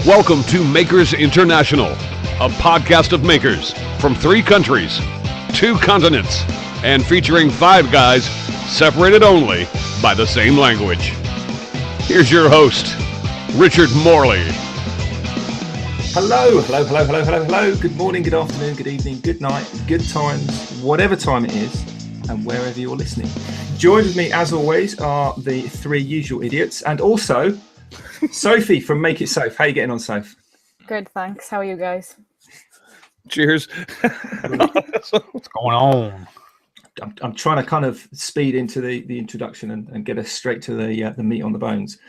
Welcome to Makers International, a podcast of makers from 3 countries, 2 continents, and featuring 5 guys separated only by the same language. Here's your host, Richard Morley. Hello. Good morning, good afternoon, good evening, good night, good times, whatever time it is, and wherever you're listening. Joined with me, as always, are the 3 usual idiots, and also Sophie from Make It Soph. How are you getting on, Soph? Good, thanks. How are you guys? Cheers. What's going on? I'm trying to kind of speed into the introduction and get us straight to the meat on the bones.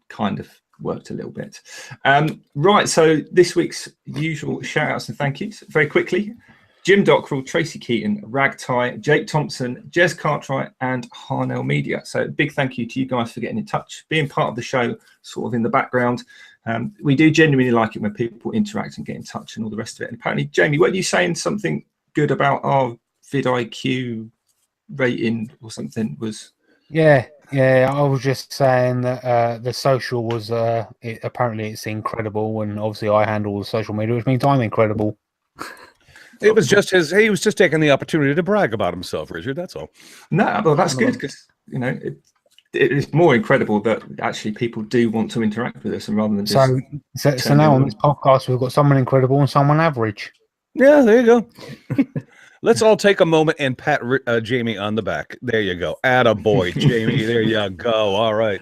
Kind of worked a little bit. Right, so this week's usual shout outs and thank yous. Very quickly, Jim Dockrell, Tracy Keaton, Ragtie, Jake Thompson, Jez Cartwright, and Harnell Media. So big thank you to you guys for getting in touch, being part of the show, sort of in the background. We do genuinely like it when people interact and get in touch and all the rest of it. And apparently, Jamie, weren't you saying something good about our vidIQ rating or something? Yeah, I was just saying that the social was, apparently it's incredible, and obviously I handle the social media, which means I'm incredible. It was just he was just taking the opportunity to brag about himself, Richard, that's all. No, well, that's good because, you know, it is more incredible that actually people do want to interact with us and rather than just... So now on this podcast, we've got someone incredible and someone average. Yeah, there you go. Let's all take a moment and pat Jamie on the back. There you go. Attaboy, Jamie. There you go. All right.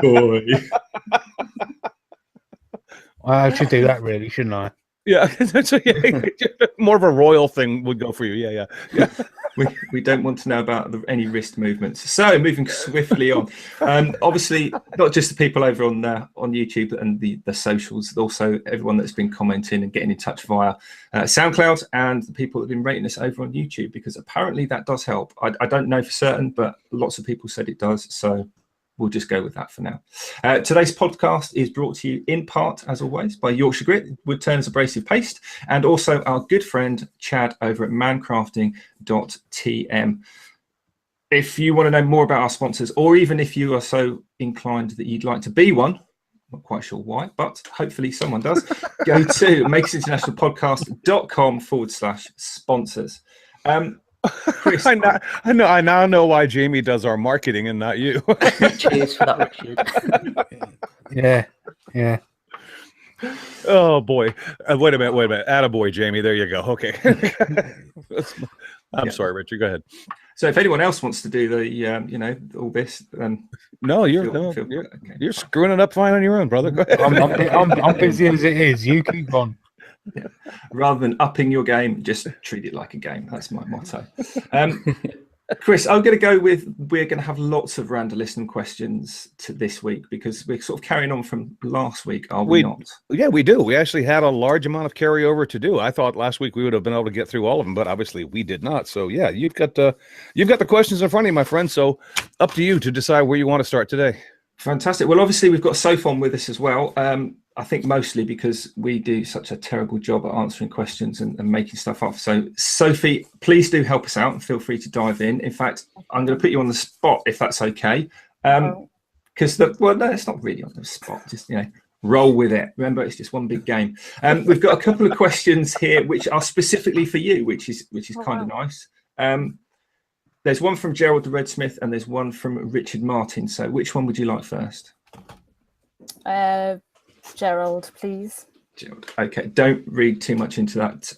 Boy. I should do that, really, shouldn't I? Yeah. More of a royal thing would go for you. Yeah. We don't want to know about any wrist movements. So moving swiftly on. Obviously, not just the people over on YouTube and the socials, but also everyone that's been commenting and getting in touch via SoundCloud and the people that have been rating us over on YouTube, because apparently that does help. I don't know for certain, but lots of people said it does. So we'll just go with that for now. Today's podcast is brought to you in part, as always, by Yorkshire Grit, Wood Turners Abrasive Paste, and also our good friend Chad over at mancrafting.tm. If you want to know more about our sponsors, or even if you are so inclined that you'd like to be one, not quite sure why, but hopefully someone does, go to makesinternationalpodcast.com/sponsors. Chris, I now know why Jamie does our marketing and not you. Cheers for that, Richard. Yeah. Oh boy. Wait a minute. Attaboy, Jamie. There you go. Okay. I'm sorry, Richard. Go ahead. So if anyone else wants to do the, all this, then you're screwing it up fine on your own, brother. Go ahead. I'm busy as it is. You keep on. Yeah. Rather than upping your game, just treat it like a game. That's my motto. Chris, I'm going to go with, we're going to have lots of random listening questions to this week because we're sort of carrying on from last week, are we not? Yeah, we do. We actually had a large amount of carryover to do. I thought last week we would have been able to get through all of them, but obviously we did not. So yeah, you've got the questions in front of you, my friend. So up to you to decide where you want to start today. Fantastic. Well, obviously we've got Soph on with us as well. I think mostly because we do such a terrible job at answering questions and making stuff up. So, Sophie, please do help us out and feel free to dive in. In fact, I'm going to put you on the spot if that's okay. Because, no, it's not really on the spot. Just, roll with it. Remember, it's just one big game. We've got a couple of questions here which are specifically for you, which is kind of nice. There's one from Gerald the Redsmith and there's one from Richard Martin. So, which one would you like first? Gerald, please. Gerald. Okay, don't read too much into that,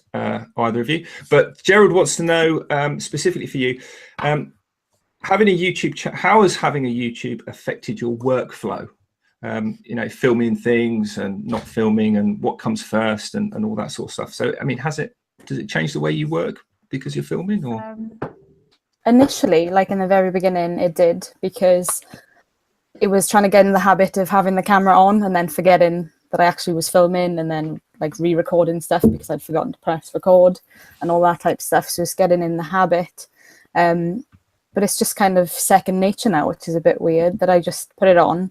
either of you. But Gerald wants to know, specifically for you, having a YouTube how has having a YouTube affected your workflow? Filming things and not filming and what comes first and all that sort of stuff. So, I mean, does it change the way you work because you're filming? Or initially, like in the very beginning, it did, because it was trying to get in the habit of having the camera on and then forgetting that I actually was filming and then like re-recording stuff because I'd forgotten to press record and all that type of stuff. So it's getting in the habit. But it's just kind of second nature now, which is a bit weird, that I just put it on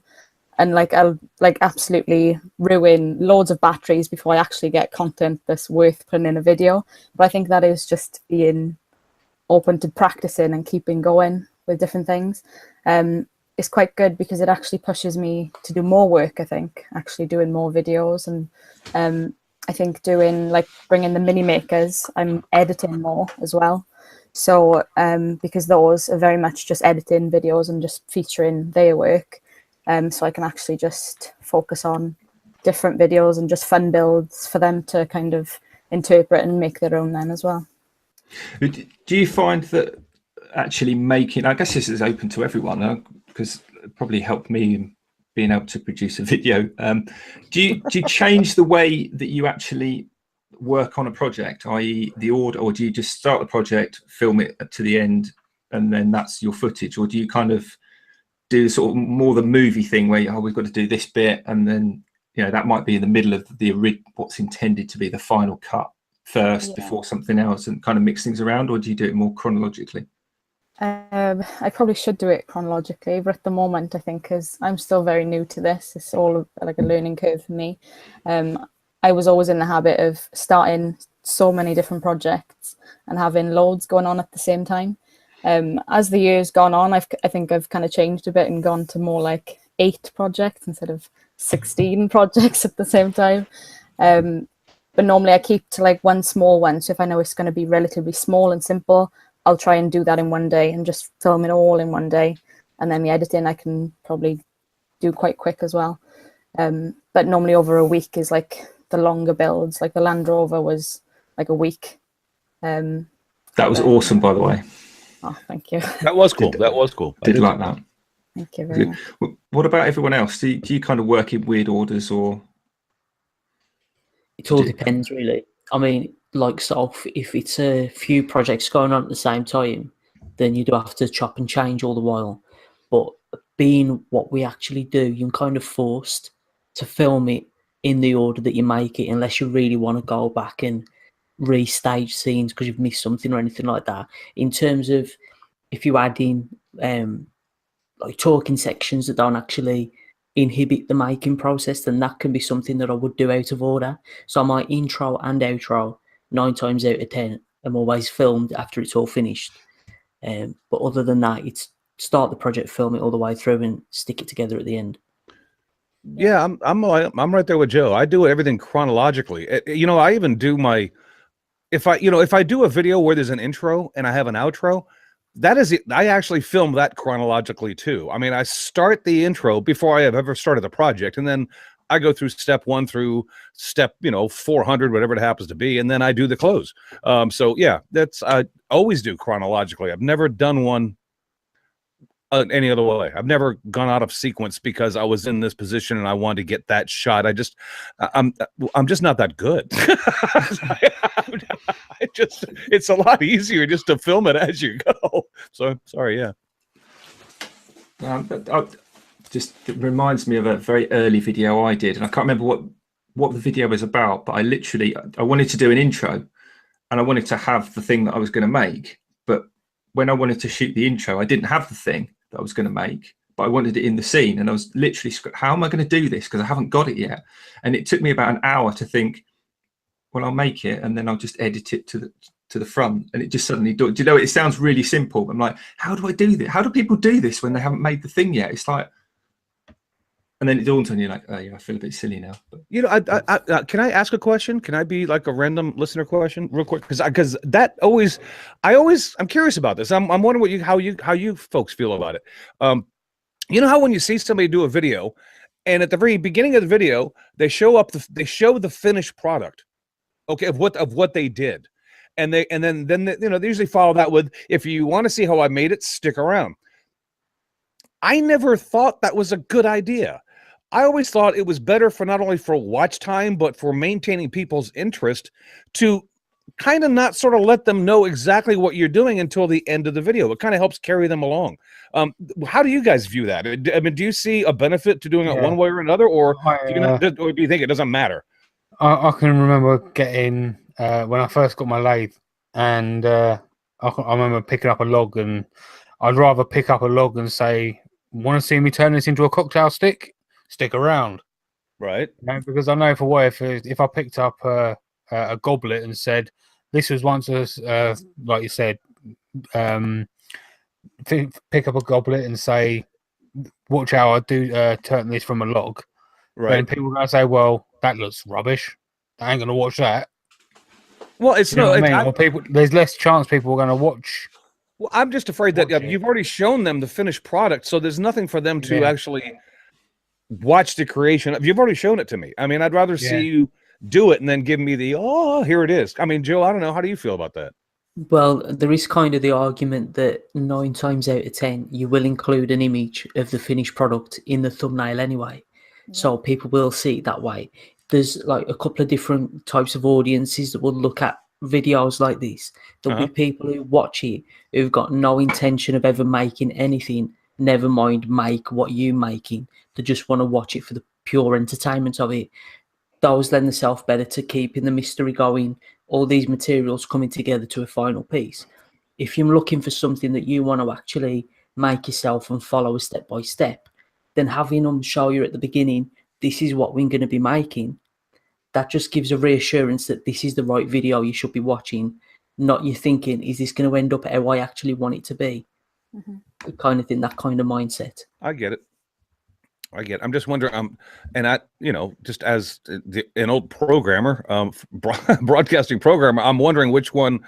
and I'll absolutely ruin loads of batteries before I actually get content that's worth putting in a video. But I think that is just being open to practicing and keeping going with different things. it's quite good because it actually pushes me to do more work. I think actually doing more videos, and I think doing like bringing the mini makers, I'm editing more as well. So because those are very much just editing videos and just featuring their work, so I can actually just focus on different videos and just fun builds for them to kind of interpret and make their own then as well. Do you find that actually making, I guess this is open to everyone, because it probably helped me in being able to produce a video. Do you change the way that you actually work on a project, i.e. the order, or do you just start the project, film it to the end, and then that's your footage? Or do you kind of do sort of more the movie thing where, we've got to do this bit, and then, that might be in the middle of what's intended to be the final cut first before something else, and kind of mix things around? Or do you do it more chronologically? I probably should do it chronologically, but at the moment, I think, because I'm still very new to this, it's all like a learning curve for me. I was always in the habit of starting so many different projects and having loads going on at the same time. As the years gone on, I think I've kind of changed a bit and gone to more like 8 projects instead of 16 projects at the same time. But normally I keep to like one small one. So if I know it's going to be relatively small and simple, I'll try and do that in one day and just film it all in one day. And then the editing I can probably do quite quick as well. But normally over a week is like the longer builds. Like the Land Rover was like a week. That was awesome, by the way. Oh, thank you. That was cool. That was cool. Did like that. Thank you very much. What about everyone else? Do you kind of work in weird orders, or? It all depends, really. I mean, like Soph, if it's a few projects going on at the same time, then you do have to chop and change all the while. But being what we actually do, you're kind of forced to film it in the order that you make it, unless you really want to go back and restage scenes because you've missed something or anything like that. In terms of if you add in like talking sections that don't actually inhibit the making process, then that can be something that I would do out of order. So my intro and outro, 9 times out of 10, I'm always filmed after it's all finished. But other than that, it's start the project, film it all the way through, and stick it together at the end. Yeah, I'm right there with Joe. I do everything chronologically. I even do my, if I do a video where there's an intro and I have an outro, that is it. I actually film that chronologically too. I mean, I start the intro before I have ever started the project, and then I go through step 1 through step 400, whatever it happens to be, and then I do the close. So yeah, I always do chronologically. I've never done one any other way. I've never gone out of sequence because I was in this position and I wanted to get that shot. I'm just not that good. It's a lot easier just to film it as you go. So sorry, yeah. It reminds me of a very early video I did, and I can't remember what the video was about, but I wanted to do an intro, and I wanted to have the thing that I was going to make. But when I wanted to shoot the intro, I didn't have the thing that I was going to make, but I wanted it in the scene, and I was literally, how am I going to do this? Because I haven't got it yet. And it took me about an hour to think, well, I'll make it, and then I'll just edit it to the front, and it just suddenly do you know, it sounds really simple. I'm like, how do I do this? How do people do this when they haven't made the thing yet? It's like, and then it dawns on you like, oh yeah, I feel a bit silly now. But, can I ask a question? Can I be like a random listener question real quick? Because that always, I'm curious about this. I'm wondering how you folks feel about it. You know how when you see somebody do a video, and at the very beginning of the video, they show the finished product, okay, of what they did, and then they usually follow that with, if you want to see how I made it, stick around. I never thought that was a good idea. I always thought it was better for not only for watch time, but for maintaining people's interest to kind of not sort of let them know exactly what you're doing until the end of the video. It kind of helps carry them along. How do you guys view that? I mean, do you see a benefit to doing it one way or another, or do you think it doesn't matter? I can remember getting, when I first got my lathe, and I remember picking up a log, and I'd rather pick up a log and say, want to see me turn this into a cocktail stick? Stick around. Right. Because I know for what, if I picked up a goblet and said, this was once like you said, pick up a goblet and say, watch how I do turn this from a log. Right. Then people are going to say, well, that looks rubbish. I ain't going to watch that. Well, it's You know no. what I mean? Or people, there's less chance people are going to watch. Well, I'm just afraid that Watch it. you've already shown them the finished product, so there's nothing for them to Yeah. actually watch the creation. You've already shown it to me. I mean, I'd rather Yeah. see you do it and then give me the, oh, here it is. I mean, Joe, I don't know. How do you feel about that? Well, there is kind of the argument that 9 times out of 10, you will include an image of the finished product in the thumbnail anyway. So people will see it that way. There's like a couple of different types of audiences that will look at videos like this. There'll be people who watch it who've got no intention of ever making anything, never mind make what you're making. They just want to watch it for the pure entertainment of it. Those lend themselves better to keeping the mystery going, all these materials coming together to a final piece. If you're looking for something that you want to actually make yourself and follow a step by step, then having them show you at the beginning, this is what we're going to be making, that just gives a reassurance that this is the right video you should be watching, not you thinking, is this going to end up how I actually want it to be? Kind of thing, that kind of mindset. I get it. I'm just wondering, and I, you know, just as an old programmer, broadcasting programmer, I'm wondering which one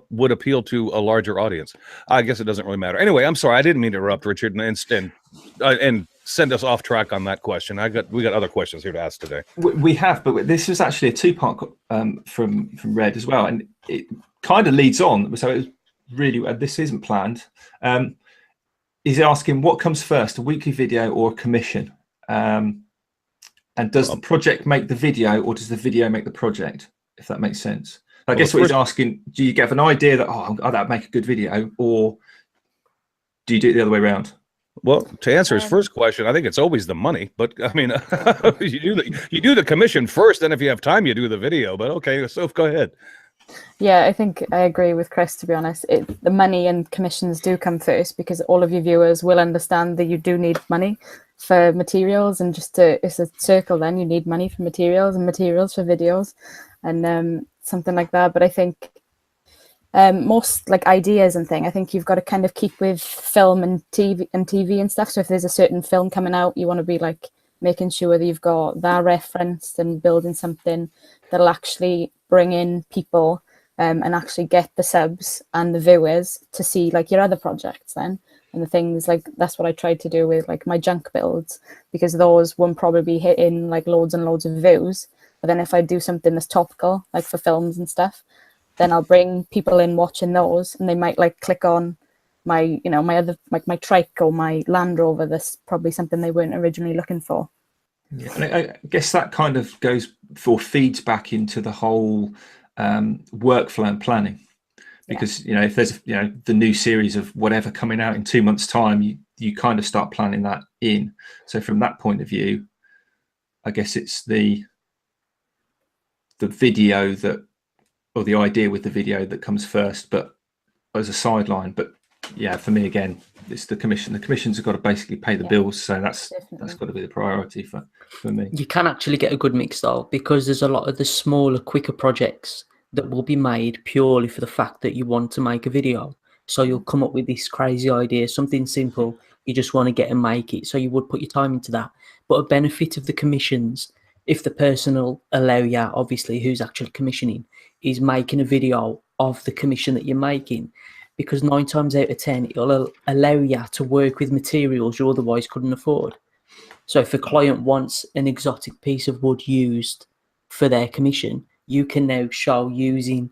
would appeal to a larger audience. I guess it doesn't really matter. Anyway, I'm sorry, I didn't mean to interrupt, Richard, and send us off track on that question. We got other questions here to ask today. We have, but this was actually a two-part from Red as well, and it kind of leads on. So it was really, this isn't planned. He's asking what comes first, a weekly video or a commission? And does the project make the video, or does the video make the project? If that makes sense. I guess what he's asking: do you get an idea that that'd make a good video, or do you do it the other way around? Well, to answer his first question, I think it's always the money. But I mean, you do the commission first, then if you have time, you do the video. But okay, Soph, go ahead. Yeah, I think I agree with Chris, to be honest. The money and commissions do come first, because all of your viewers will understand that you do need money for materials, and it's a circle then. You need money for materials and materials for videos and something like that. But I think most like ideas and thing, I think you've got to kind of keep with film and TV and stuff. So if there's a certain film coming out, you want to be like making sure that you've got that referenced and building something that'll actually bring in people and actually get the subs and the viewers to see like your other projects then, and the things like that's what I tried to do with like my junk builds, because those won't probably be hitting like loads and loads of views. But then if I do something that's topical, like for films and stuff, then I'll bring people in watching those, and they might like click on my, you know, my other, like my trike or my Land Rover. That's probably something they weren't originally looking for. Yeah, and I guess that kind of feeds back into the whole workflow and planning, because you know, if there's the new series of whatever coming out in 2 months' time, you kind of start planning that in. So from that point of view, I guess it's the video that, or the idea with the video that comes first, but as a sideline. But yeah, for me again, it's the commission. The commissions have got to basically pay the bills, so that's got to be the priority for me. You can actually get a good mix though, because there's a lot of the smaller, quicker projects that will be made purely for the fact that you want to make a video. So you'll come up with this crazy idea, something simple, you just want to get and make it. So you would put your time into that. But a benefit of the commissions, if the person will allow you, obviously, who's actually commissioning, is making a video of the commission that you're making. Because 9 times out of 10, it'll allow you to work with materials you otherwise couldn't afford. So if a client wants an exotic piece of wood used for their commission, you can now show using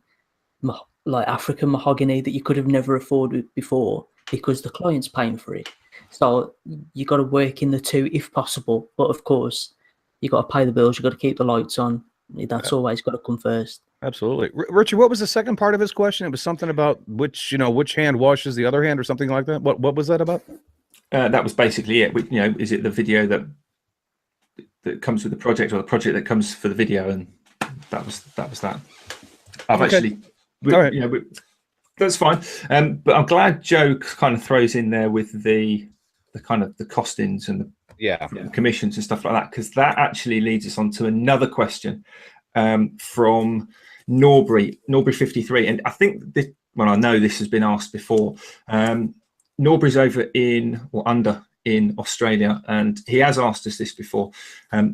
like African mahogany that you could have never afforded before, because the client's paying for it. So you got to work in the two if possible. But of course, you got to pay the bills. You got to keep the lights on. That's always got to come first. Absolutely. Richard, what was the second part of his question? It was something about which hand washes the other hand, or something like that. What was that about? That was basically it. Is it the video that comes with the project, or the project that comes for the video? And that was that. I've actually, that's fine. But I'm glad Joe kind of throws in there with the kind of the costings and the commissions and stuff like that, because that actually leads us on to another question from Norbury 53, and I think I know this has been asked before. Norbury's over in, or under in Australia, and he has asked us this before.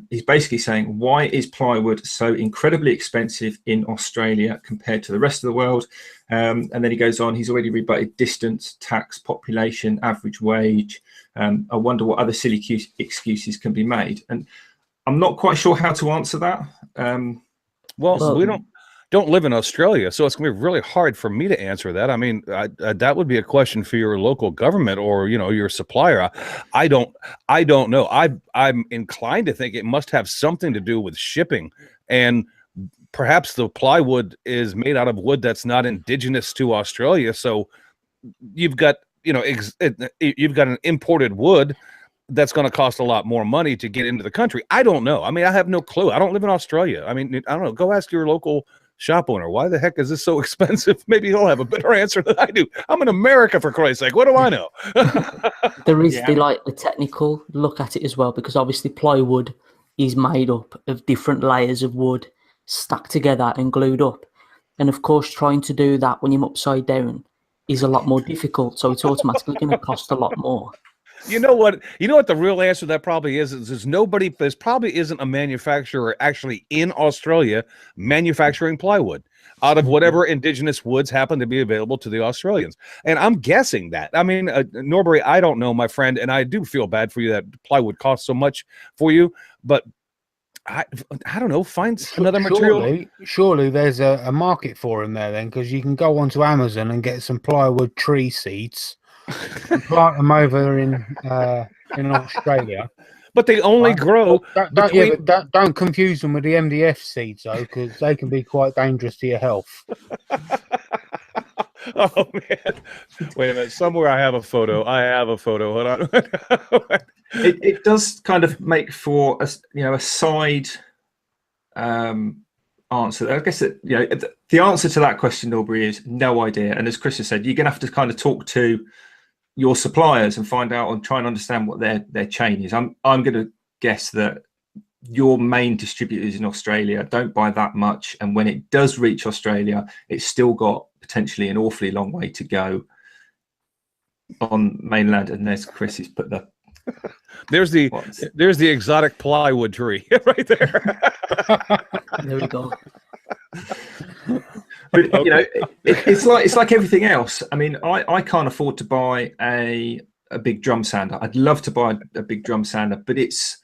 He's basically saying, why is plywood so incredibly expensive in Australia compared to the rest of the world? And then he goes on, he's already rebutted distance, tax, population, average wage. I wonder what other silly excuses can be made. And I'm not quite sure how to answer that. Well, we don't live in Australia, so it's going to be really hard for me to answer that. I mean, that would be a question for your local government or, you know, your supplier. I don't know. I'm inclined to think it must have something to do with shipping, and perhaps the plywood is made out of wood that's not indigenous to Australia. So you've got, you know, you've got an imported wood that's going to cost a lot more money to get into the country. I don't know. I mean, I have no clue. I don't live in Australia. I mean, I don't know. Go ask your local shop owner, why the heck is this so expensive? Maybe he'll have a better answer than I do. I'm in America, for Christ's sake. What do I know? There is the technical look at it as well, because obviously plywood is made up of different layers of wood stacked together and glued up. And of course, trying to do that when you're upside down is a lot more difficult. So it's automatically going to cost a lot more. You know what the real answer to that probably is there's probably isn't a manufacturer actually in Australia manufacturing plywood out of whatever indigenous woods happen to be available to the Australians. And I'm guessing that. I mean, Norbury, I don't know, my friend, and I do feel bad for you that plywood costs so much for you, but I don't know, find another material. Surely there's a market for them there then, because you can go onto Amazon and get some plywood tree seeds and plant them over in Australia. But they only grow. Don't confuse them with the MDF seeds though, because they can be quite dangerous to your health. Oh man! Wait a minute. Somewhere I have a photo. Hold on. It does kind of make for a side answer. I guess that the answer to that question, Aubrey, is no idea. And as Chris has said, you're going to have to kind of talk to your suppliers and find out and try and understand what their chain is. I'm going to guess that your main distributors in Australia don't buy that much, and when it does reach Australia, it's still got potentially an awfully long way to go on mainland. And there's Chris, he's put the there's the exotic plywood tree right there. There we go. But it's like everything else. I mean, I can't afford to buy a big drum sander. I'd love to buy a big drum sander, but it's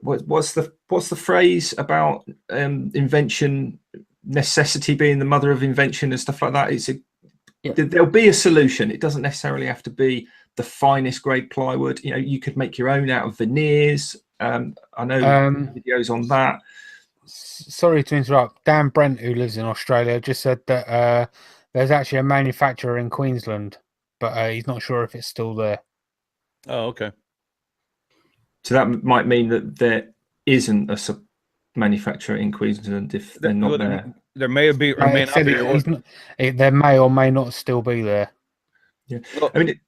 what's the phrase about invention, necessity being the mother of invention and stuff like that. There'll be a solution. It doesn't necessarily have to be the finest grade plywood. You could make your own out of veneers. I know videos on that. Sorry to interrupt. Dan Brent, who lives in Australia, just said that there's actually a manufacturer in Queensland, but he's not sure if it's still there. Oh, okay. So that might mean that there isn't a manufacturer in Queensland if they're not there. There may be, or may not be. There may or may not still be there. Yeah, well, I mean,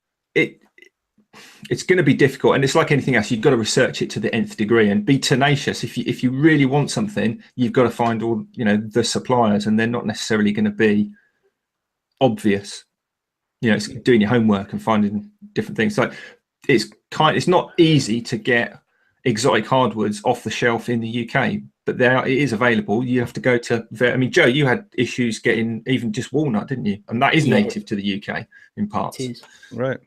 it's going to be difficult, and it's like anything else. You've got to research it to the nth degree and be tenacious. If you really want something, you've got to find all the suppliers, and they're not necessarily going to be obvious. It's doing your homework and finding different things. So it's not easy to get exotic hardwoods off the shelf in the UK, but it is available. You have to go to. I mean, Joe, you had issues getting even just walnut, didn't you? And that is native to the UK in parts. It is. Right.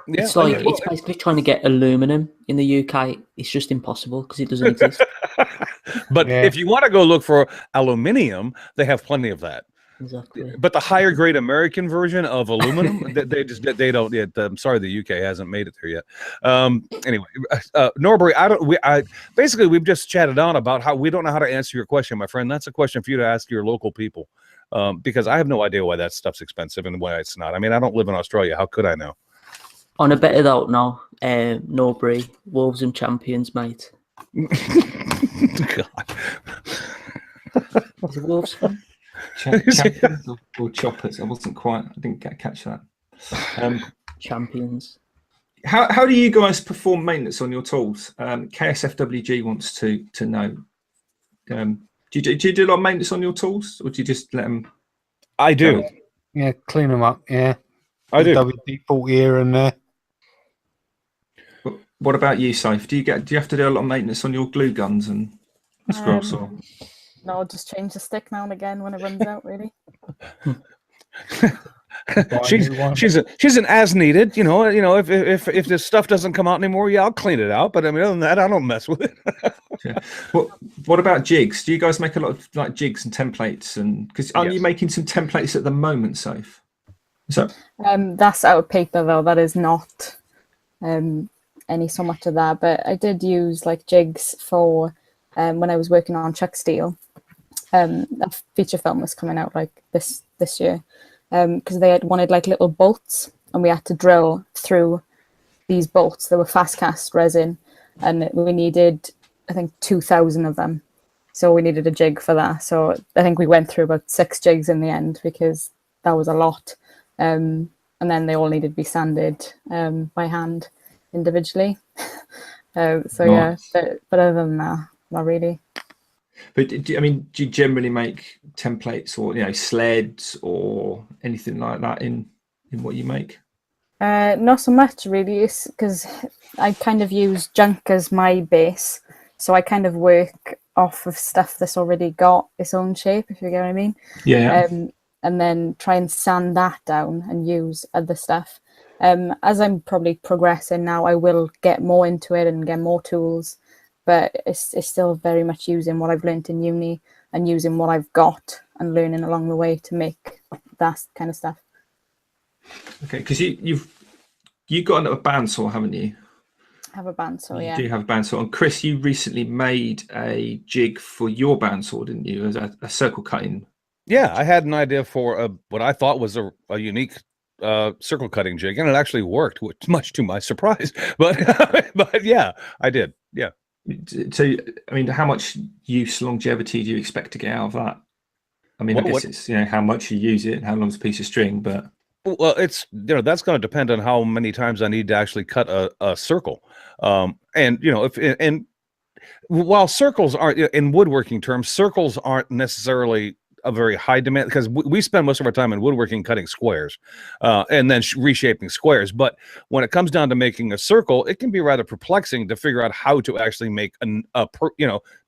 Yeah, it's basically trying to get aluminum in the UK. It's just impossible because it doesn't exist. But if you want to go look for aluminium, they have plenty of that. Exactly. But the higher grade American version of aluminum, they don't yet. I'm sorry, the UK hasn't made it there yet. Anyway, Norbury, basically we've just chatted on about how we don't know how to answer your question, my friend. That's a question for you to ask your local people, because I have no idea why that stuff's expensive and why it's not. I mean, I don't live in Australia. How could I know? On a better note now, Norbury, Wolves and Champions, mate. God. Is it Wolves fan? Champions or choppers? I didn't catch that. Champions. How do you guys perform maintenance on your tools? KSFWG wants to know. Do you do a lot of maintenance on your tools, or do you just let them? I do. Yeah, clean them up. Yeah, I do. WD-40 here and there. What about you, Soph? Do you have to do a lot of maintenance on your glue guns and scroll saw? No, just change the stick now and again when it runs out. Really. she's an as needed. If this stuff doesn't come out anymore, yeah, I'll clean it out. But I mean, other than that, I don't mess with it. Yeah. What about jigs? Do you guys make a lot of like jigs and templates? And because aren't you making some templates at the moment, Soph? So that's out of paper though. That is not any so much of that. But I did use like jigs for when I was working on Chuck Steel. A feature film was coming out like this year because they had wanted like little bolts, and we had to drill through these bolts. They were fast cast resin, and we needed, I think, 2,000 of them. So we needed a jig for that. So I think we went through about 6 jigs in the end because that was a lot. And then they all needed to be sanded by hand individually. But other than that, not really. But do you generally make templates or sleds or anything like that in what you make? Not so much really, because I kind of use junk as my base, so I kind of work off of stuff that's already got its own shape, if you get what I mean. Yeah. And then try and sand that down and use other stuff. As I'm probably progressing now, I will get more into it and get more tools. But it's still very much using what I've learned in uni and using what I've got and learning along the way to make that kind of stuff. Okay, because you've got a bandsaw, haven't you? I have a bandsaw, yeah. You do have a bandsaw. And Chris, you recently made a jig for your bandsaw, didn't you? As a circle cutting. Yeah, I had an idea for what I thought was a unique circle cutting jig, and it actually worked, much to my surprise. But yeah, I did. Yeah. So, how much longevity do you expect to get out of that? I guess it's how much you use it and how long's a piece of string, but well, it's that's going to depend on how many times I need to actually cut a circle. While circles aren't, in woodworking terms, circles aren't necessarily a very high demand, because we spend most of our time in woodworking cutting squares and then reshaping squares. But when it comes down to making a circle, it can be rather perplexing to figure out how to actually make not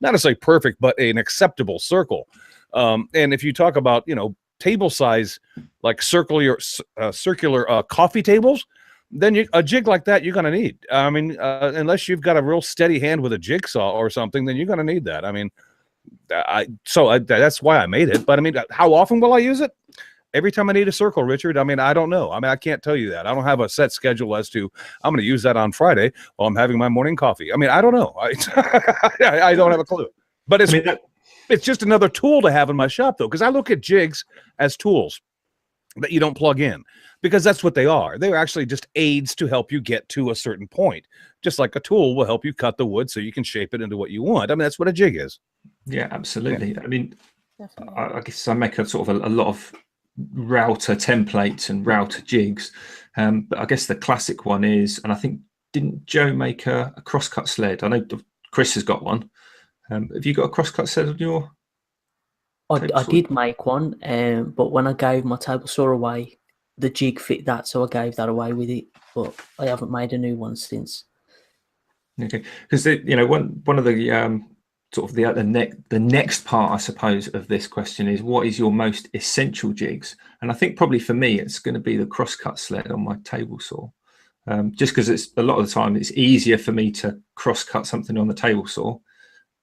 necessarily perfect, but an acceptable circle. And if you talk about, table size, like circular coffee tables, then a jig like that you're going to need. Unless you've got a real steady hand with a jigsaw or something, then you're going to need that. That's why I made it. But how often will I use it? Every time I need a circle, Richard. I don't know. I can't tell you that. I don't have a set schedule as to I'm going to use that on Friday while I'm having my morning coffee. I don't know. I don't have a clue. But it's just another tool to have in my shop, though, because I look at jigs as tools that you don't plug in, because that's what they are. They're actually just aids to help you get to a certain point, just like a tool will help you cut the wood so you can shape it into what you want. That's what a jig is. Yeah, absolutely. Yeah. I guess I make a sort of a lot of router templates and router jigs, but I guess the classic one is, and I think, didn't Joe make a crosscut sled? I know Chris has got one. Have you got a crosscut sled on your? I did make one, but when I gave my table saw away, the jig fit that, so I gave that away with it. But I haven't made a new one since. Okay, because one of the sort of the next part, I suppose, of this question is, what is your most essential jigs? And I think probably for me, it's going to be the crosscut sled on my table saw, just because it's a lot of the time it's easier for me to crosscut something on the table saw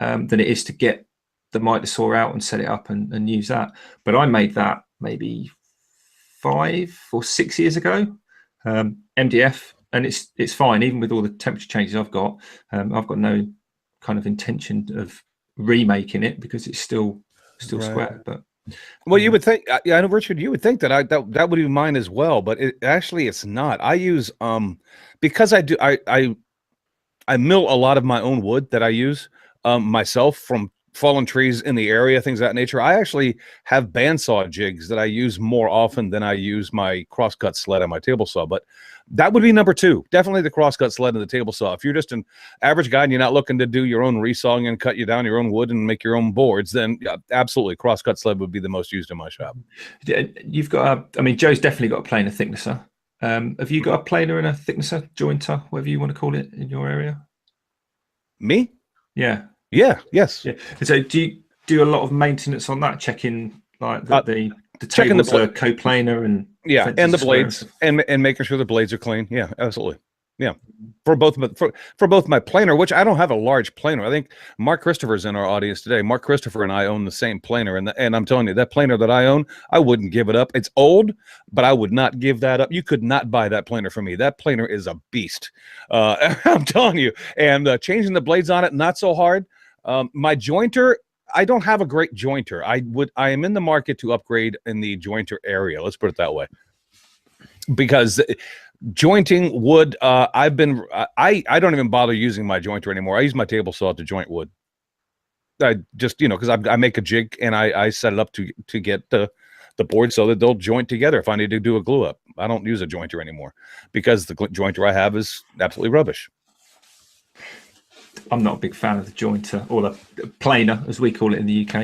than it is to get the miter saw out and set it up and use that. But I made that maybe 5 or 6 years ago, MDF, and it's fine even with all the temperature changes I've got. I've got no kind of intention of remaking it because it's still right. Square. But well, you would think, I know, Richard, you would think that that would be mine as well, but it's not. I use because I mill a lot of my own wood that I use myself from fallen trees in the area, things of that nature. I actually have bandsaw jigs that I use more often than I use my crosscut sled on my table saw. But that would be number 2. Definitely the crosscut sled and the table saw. If you're just an average guy and you're not looking to do your own resawing and cut you down your own wood and make your own boards, then absolutely crosscut sled would be the most used in my shop. You've got Joe's definitely got a planer thicknesser. Have you got a planer and a thicknesser, jointer, whatever you want to call it in your area? Me? Yeah. Yes. Yeah. So do you do a lot of maintenance on that, checking like the checking the tables are coplanar and Yeah, fences and the are square blades, and making sure the blades are clean. Yeah, absolutely. Yeah, for both my planer, which I don't have a large planer. I think Mark Christopher's in our audience today. Mark Christopher and I own the same planer, and I'm telling you, that planer that I own, I wouldn't give it up. It's old, but I would not give that up. You could not buy that planer from me. That planer is a beast. I'm telling you. And changing the blades on it, not so hard. My jointer, I don't have a great jointer. I am in the market to upgrade in the jointer area. Let's put it that way, because jointing wood, I don't even bother using my jointer anymore. I use my table saw to joint wood. I just, because I make a jig and I set it up to get the board so that they'll joint together if I need to do a glue up. I don't use a jointer anymore because the jointer I have is absolutely rubbish. I'm not a big fan of the jointer, or the planer, as we call it in the UK.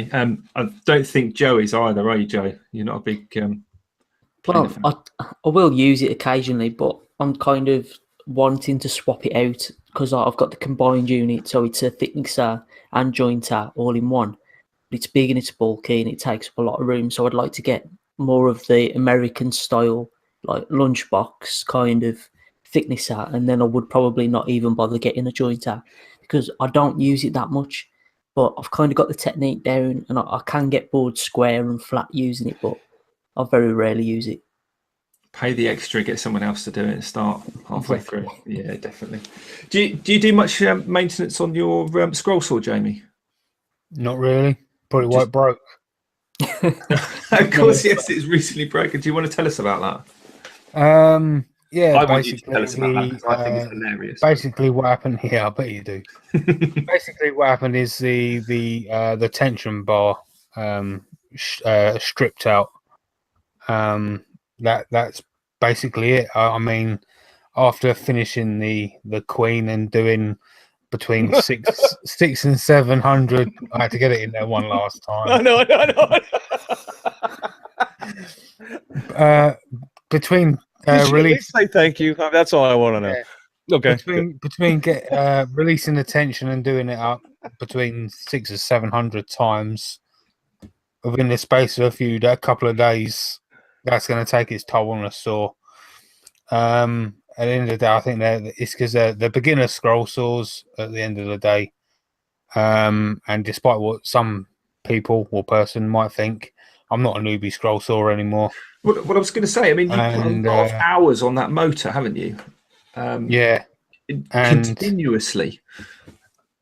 I don't think Joe is either, are you, Joe? You're not a big planer fan. I will use it occasionally, but I'm kind of wanting to swap it out because I've got the combined unit, so it's a thicknesser and jointer all in one. But it's big and it's bulky and it takes up a lot of room, so I'd like to get more of the American style, like lunchbox kind of thicknesser, and then I would probably not even bother getting a jointer because I don't use it that much. But I've kind of got the technique down, and I can get boards square and flat using it, but I very rarely use it. Pay the extra, get someone else to do it, and start halfway through. Yeah, definitely. Do you do much maintenance on your scroll saw, Jamie? Not really. Probably why it broke. Of course, yes, it's recently broken. Do you want to tell us about that? Yeah, I want you to tell us about that because I think it's hilarious. Basically, what happened here, I bet you do. Basically, what happened is the tension bar stripped out. That's basically it. I mean, after finishing the Queen and doing between 600 and 700, I had to get it in there one last time. I know. Between release, say thank you. That's all I want to know. Yeah. Okay. Between releasing the tension and doing it up between 600 or 700 times within the space of a couple of days, that's going to take its toll on a saw. At the end of the day, I think that it's because they're beginner scroll saws at the end of the day. And despite what some people or person might think, I'm not a newbie scroll saw anymore. What I was going to say, I mean, you've put a lot of hours on that motor, haven't you? Yeah. Continuously.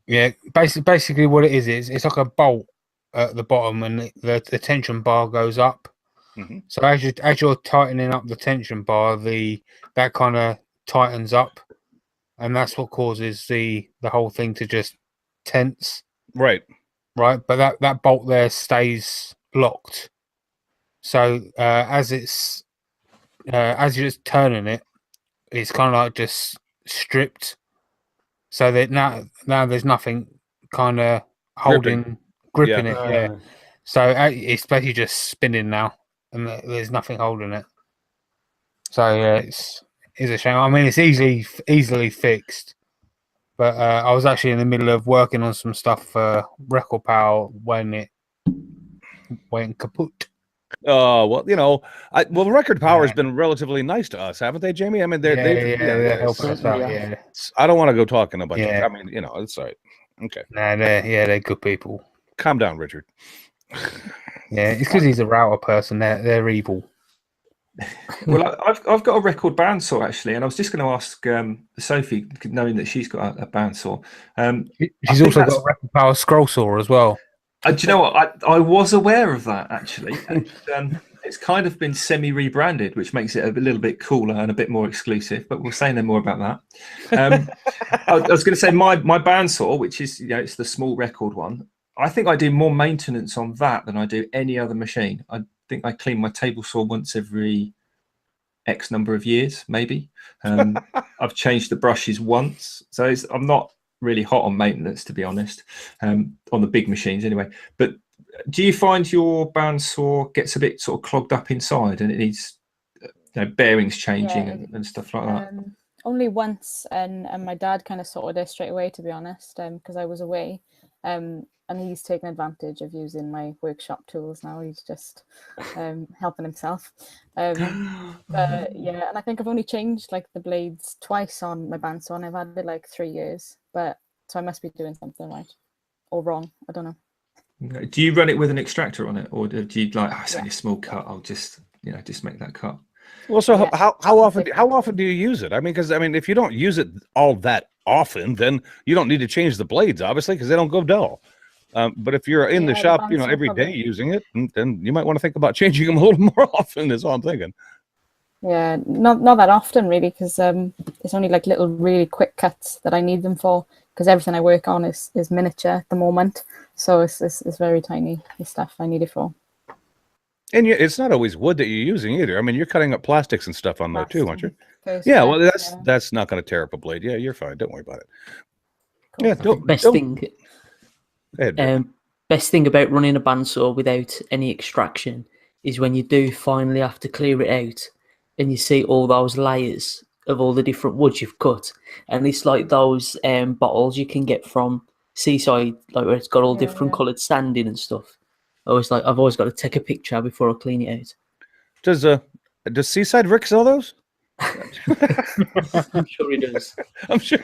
Yeah, basically what it is it's like a bolt at the bottom, and the tension bar goes up. Mm-hmm. So as you're tightening up the tension bar, that kind of tightens up, and that's what causes the whole thing to just tense. Right. But that bolt there stays locked. So as you're just turning it, it's kind of like just stripped. So that now there's nothing kind of gripping it. Yeah. So it's basically just spinning now, and there's nothing holding it. So yeah, it's a shame. I mean, it's easily fixed. But I was actually in the middle of working on some stuff for Record Power when it went kaput. Oh, well, Record Power has been relatively nice to us, haven't they, Jamie? I mean, they're helping us out. Yeah. I don't want to go talking about it. I mean, it's all right. Okay. Nah, they're good people. Calm down, Richard. Yeah, it's because he's a router person. They're evil. Well, I've got a record bandsaw actually, and I was just going to ask Sophie, knowing that she's got a bandsaw. She's also got a Record Power scroll saw as well. Do you know what? I was aware of that actually. It's kind of been semi-rebranded, which makes it a little bit cooler and a bit more exclusive. But we'll say no more about that. I was going to say my bandsaw, which is it's the small record one. I think I do more maintenance on that than I do any other machine. I think I clean my table saw once every X number of years, maybe. I've changed the brushes once, so I'm not really hot on maintenance, to be honest, on the big machines anyway. But do you find your bandsaw gets a bit sort of clogged up inside and it needs bearings changing Yeah, and stuff like that? Only once, and my dad kind of sorted it straight away, to be honest, because I was away. And he's taken advantage of using my workshop tools now. He's just helping himself. But yeah, and I think I've only changed like the blades twice on my bandsaw, and I've had it like 3 years. But so I must be doing something right or wrong. I don't know. Do you run it with an extractor on it, or do you like, oh, it's Yeah. only a small cut, I'll just just make that cut? Well, so Yeah. how often do you use it? I mean, because if you don't use it all that often, then you don't need to change the blades, obviously, because they don't go dull. But if you're in the Yeah, the shop, bandsaw every day probably. using it, then you might want to think about changing them a little more often. Is all I'm thinking. Yeah, not that often really, because it's only like little really quick cuts that I need them for, because everything I work on is miniature at the moment, so it's very tiny, the stuff I need it for. And it's not always wood that you're using either. I mean, you're cutting up plastics and stuff on there too, aren't you? Perspex, Yeah, well, yeah. that's not going to tear up a blade. Yeah, you're fine. Don't worry about it. Cool. Yeah, Best don't. thing. Go ahead, Rick. Best thing about running a bandsaw without any extraction is when you do finally have to clear it out, and you see all those layers of all the different woods you've cut, and it's like those bottles you can get from Seaside, like where it's got all different coloured sand in and stuff. I've always got to take a picture before I clean it out. Does Seaside Rick sell those? I'm sure he does. I'm sure.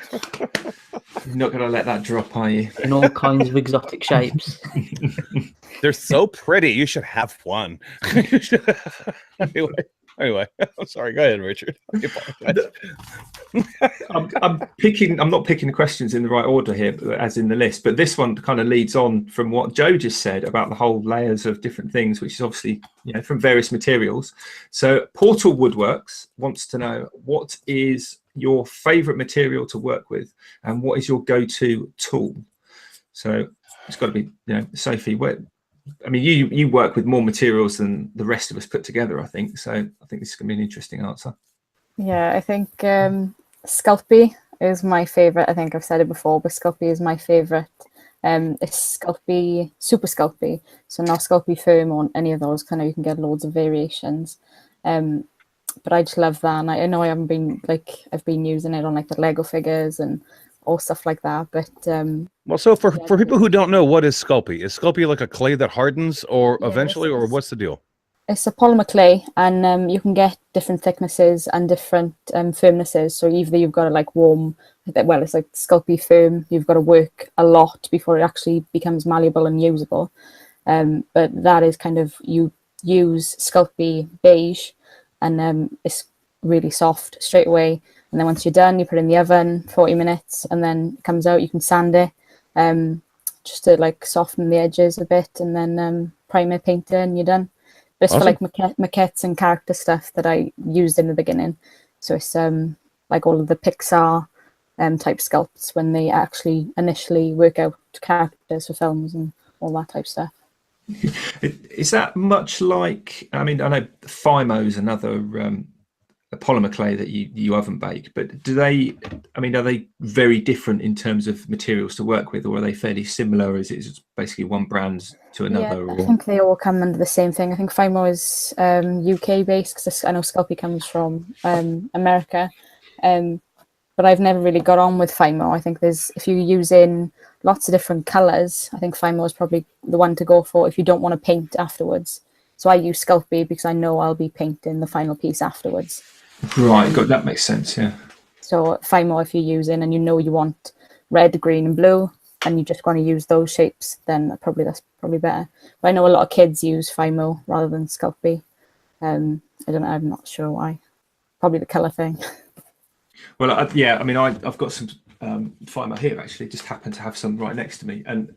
You're not going to let that drop, are you? In all kinds of exotic shapes. They're so pretty. You should have one. Anyway, I'm sorry. Go ahead, Richard. I apologize. I'm not picking the questions in the right order here, as in the list, but this one kind of leads on from what Joe just said about the whole layers of different things, which is obviously from various materials. So Portal Woodworks wants to know, what is your favorite material to work with, and what is your go-to tool? So it's got to be Sophie. You work with more materials than the rest of us put together, I think. So I think this is going to be an interesting answer. Yeah, I think Sculpey is my favorite. I think I've said it before, but Sculpey is my favorite. It's Sculpey, Super Sculpey. So not Sculpey Firm or any of those. Kind of, you can get loads of variations. But I just love that. And I know I've been using it on like the Lego figures and all stuff like that. But well, so for people who don't know, what is Sculpey like a clay that hardens or eventually, or what's the deal? It's a polymer clay, and you can get different thicknesses and different firmnesses. So either you've got to like warm, well, it's like Sculpey Firm. You've got to work a lot before it actually becomes malleable and usable. But that is kind of, you use Sculpey Beige, and it's really soft straight away. And then once you're done, you put it in the oven 40 minutes, and then it comes out. You can sand it just to like soften the edges a bit, and then primer, paint it, and you're done. But it's Awesome. for like maquettes and character stuff that I used in the beginning. So it's like all of the Pixar type sculpts when they actually initially work out characters for films and all that type stuff. Is that much like, I know Fimo is another a polymer clay that you oven bake, but are they very different in terms of materials to work with, or are they fairly similar? Is it basically one brand to another? Yeah, I think they all come under the same thing. I think Fimo is UK based, because I know Sculpey comes from America, but I've never really got on with Fimo. I think if you're using lots of different colours, I think Fimo is probably the one to go for if you don't want to paint afterwards. So I use Sculpey because I know I'll be painting the final piece afterwards. Right, that makes sense, yeah. So Fimo, if you're using and you want red, green and blue, and you just want to use those shapes, then that's probably better. But I know a lot of kids use Fimo rather than Sculpey. I don't know, I'm not sure why. Probably the colour thing. Well, I've got some Fimo here, actually. Just happen to have some right next to me, and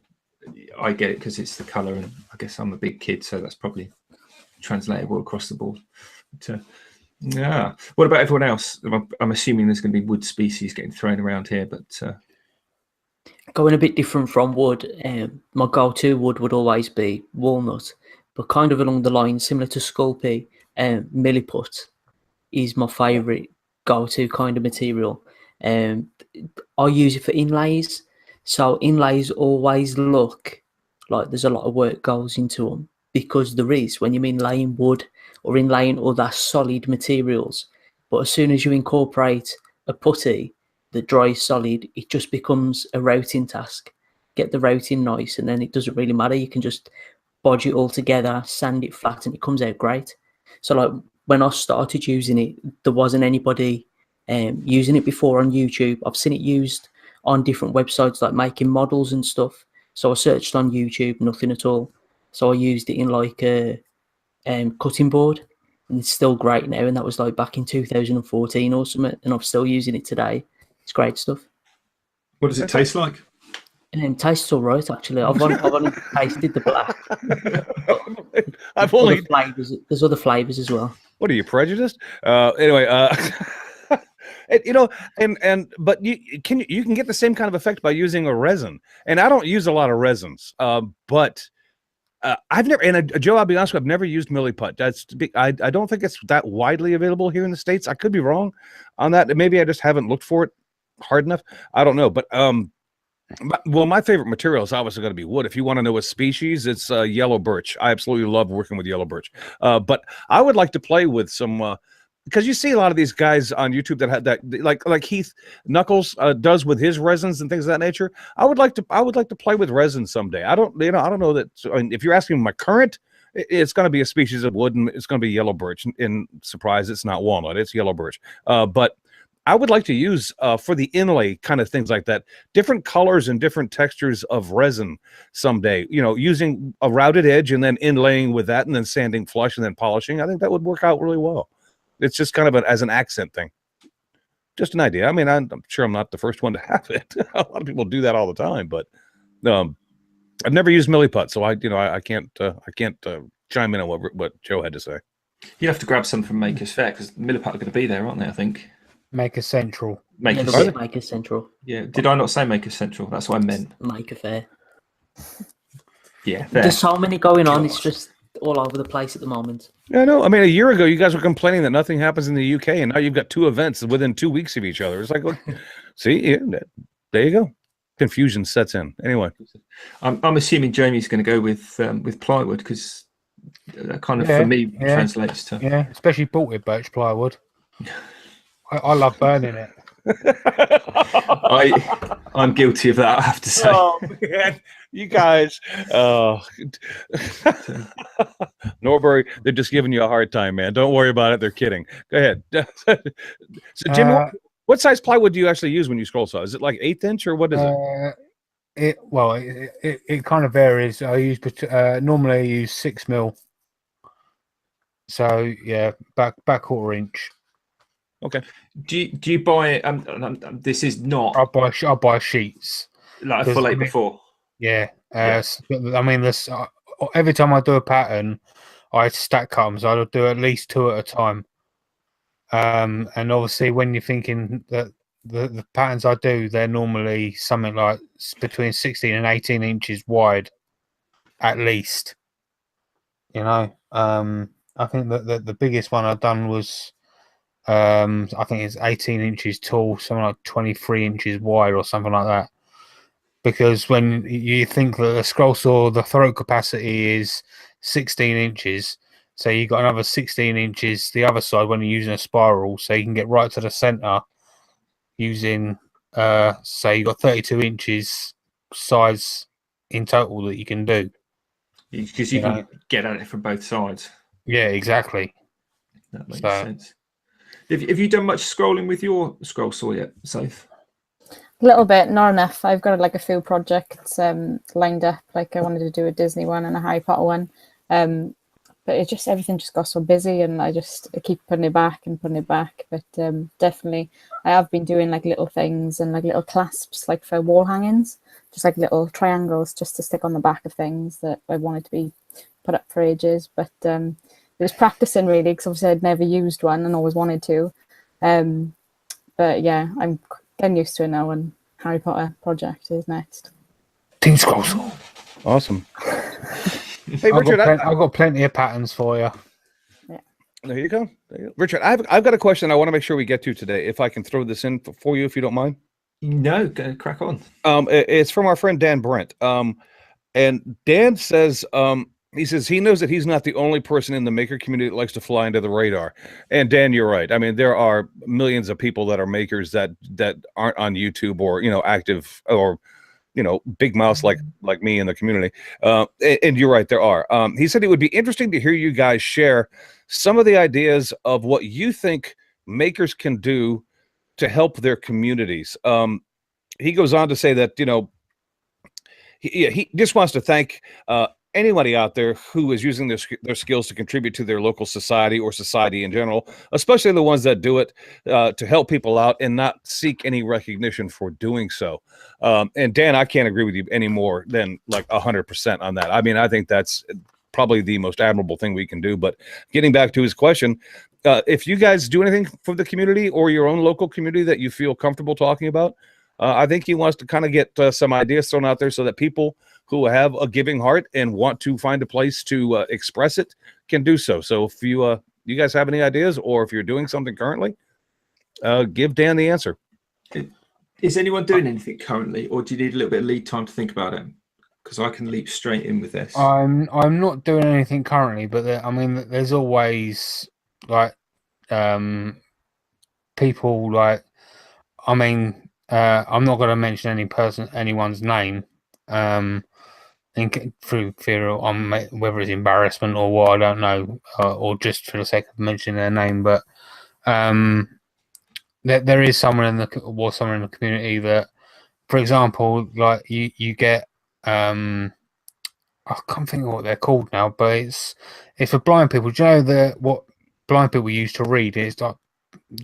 I get it because it's the colour, and I guess I'm a big kid, so that's probably translatable across the board. But, yeah. What about everyone else? I'm assuming there's going to be wood species getting thrown around here, but Going a bit different from wood, my go-to wood would always be walnut, but kind of along the line similar to Sculpey, milliput is my favourite go-to kind of material. I use it for inlays, so inlays always look like there's a lot of work goes into them, because there is when you're inlaying wood or inlaying other solid materials. But as soon as you incorporate a putty that dries solid, it just becomes a routing task. Get the routing nice, and then it doesn't really matter. You can just bodge it all together, sand it flat, and it comes out great. So like when I started using it, there wasn't anybody using it before on YouTube. I've seen it used on different websites like making models and stuff. So I searched on YouTube, nothing at all. So I used it in like a cutting board, and it's still great now. And that was like back in 2014 or something, and I'm still using it today. It's great stuff. What does it taste like? And tastes all right, actually. I've only tasted the black. I've only flavors. There's other flavors as well. What are you, prejudiced? Anyway, but you can get the same kind of effect by using a resin. And I don't use a lot of resins, but I've never. And Joe, I'll be honest with you, I've never used milliput. I don't think it's that widely available here in the States. I could be wrong on that. Maybe I just haven't looked for it hard enough. I don't know, but well, my favorite material is obviously going to be wood. If you want to know a species, it's yellow birch. I absolutely love working with yellow birch. But I would like to play with some because you see a lot of these guys on YouTube that have that, like Heath Knuckles does with his resins and things of that nature. I would like to play with resin someday. I don't know that. So, I mean, if you're asking my current, it's going to be a species of wood, and it's going to be yellow birch. And surprise, it's not walnut; it's yellow birch. But I would like to use for the inlay kind of things like that, different colors and different textures of resin someday, using a routed edge and then inlaying with that and then sanding flush and then polishing. I think that would work out really well. It's just kind of as an accent thing. Just an idea. I mean, I'm sure I'm not the first one to have it. A lot of people do that all the time, but I've never used milliput, so I can't chime in on what Joe had to say. You have to grab some from Maker's Fair because milliput are going to be there, aren't they? I think. Maker Central. Maker Central. Yeah. Did I not say Maker Central? That's what I meant. Maker Fair. Yeah. Fair. There's so many going on. It's just all over the place at the moment. Yeah, no. I mean, a year ago, you guys were complaining that nothing happens in the UK, and now you've got 2 events within 2 weeks of each other. It's like, well, see, yeah, there you go. Confusion sets in. Anyway, I'm assuming Jamie's going to go with plywood because that kind of for me translates to especially bought with birch plywood. I love burning it. I'm guilty of that, I have to say. Oh man, you guys, Norbury, they're just giving you a hard time, man. Don't worry about it. They're kidding. Go ahead. So, Jimmy, what size plywood do you actually use when you scroll saw? Is it like 1/8 inch or what is it? It kind of varies. I use normally I use 6mm. So yeah, back 1/4 inch. Okay. Do you buy? This is not. I buy sheets. Like a full 8x4. Yeah. I mean, this every time I do a pattern, I stack cut them, so I'll do at least 2 at a time. And obviously, when you're thinking that the patterns I do, they're normally something like between 16 and 18 inches wide, at least. I think that the biggest one I've done was. I think it's 18 inches tall, something like 23 inches wide or something like that. Because when you think that the scroll saw, the throat capacity is 16 inches, so you've got another 16 inches the other side when you're using a spiral, so you can get right to the center using, say you've got 32 inches size in total that you can do. Because you can get at it from both sides. Yeah, exactly. That makes sense. Have you done much scrolling with your scroll saw yet, Soph? A little bit, not enough. I've got like a few projects lined up. Like I wanted to do a Disney one and a Harry Potter one, but everything just got so busy, and I keep putting it back. But definitely, I have been doing like little things and like little clasps, like for wall hangings, just like little triangles, just to stick on the back of things that I wanted to be put up for ages. But it was practicing really, because obviously I'd never used one and always wanted to. But yeah, I'm getting used to it now, and Harry Potter project is next. Team Scroll Saw. Awesome. Hey, Richard, I've got plenty of patterns for you. Yeah. There you go. Richard, I've got a question I want to make sure we get to today. If I can throw this in for you, if you don't mind. No, crack on. It's from our friend Dan Brent. And Dan says He says he knows that he's not the only person in the maker community that likes to fly under the radar. And Dan, you're right. I mean, there are millions of people that are makers that aren't on YouTube or, you know, active or, you know, big mouths like me in the community. And you're right, there are. He said it would be interesting to hear you guys share some of the ideas of what you think makers can do to help their communities. He goes on to say that, you know, he just wants to thank anybody out there who is using their skills to contribute to their local society or society in general, especially the ones that do it to help people out and not seek any recognition for doing so. And Dan, I can't agree with you any more than like 100% on that. I mean, I think that's probably the most admirable thing we can do. But getting back to his question, if you guys do anything for the community or your own local community that you feel comfortable talking about, I think he wants to kind of get some ideas thrown out there so that people who have a giving heart and want to find a place to express it can do so. So if you guys have any ideas, or if you're doing something currently, give Dan the answer. Is anyone doing anything currently, or do you need a little bit of lead time to think about it? Because I can leap straight in with this. I'm not doing anything currently, but I mean, there's always like people like, I mean, I'm not going to mention anyone's name, through fear of whether it's embarrassment or what, I don't know, or just for the sake of mentioning their name. But there is someone in the community that, for example, like you get I can't think of what they're called now, but it's for blind people. Do you know what blind people used to read? It's like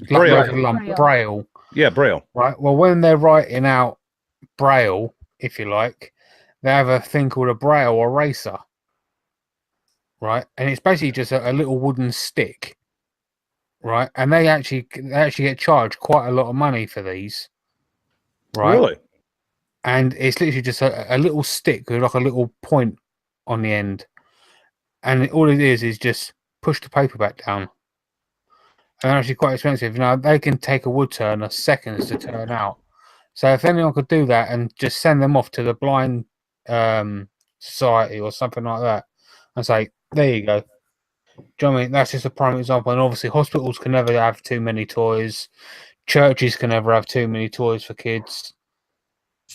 Braille. Yeah, Braille. Right. Well, when they're writing out Braille, if you like, they have a thing called a Braille eraser. Right, and it's basically just a little wooden stick. Right, and they actually get charged quite a lot of money for these. Right. Really? And it's literally just a little stick with like a little point on the end, and all it is just push the paper back down. And they're actually quite expensive. You know, they can take a wood turner seconds to turn out. So if anyone could do that and just send them off to the blind society or something like that, and say, there you go. Do you know what I mean? That's just a prime example. And obviously, hospitals can never have too many toys. Churches can never have too many toys for kids.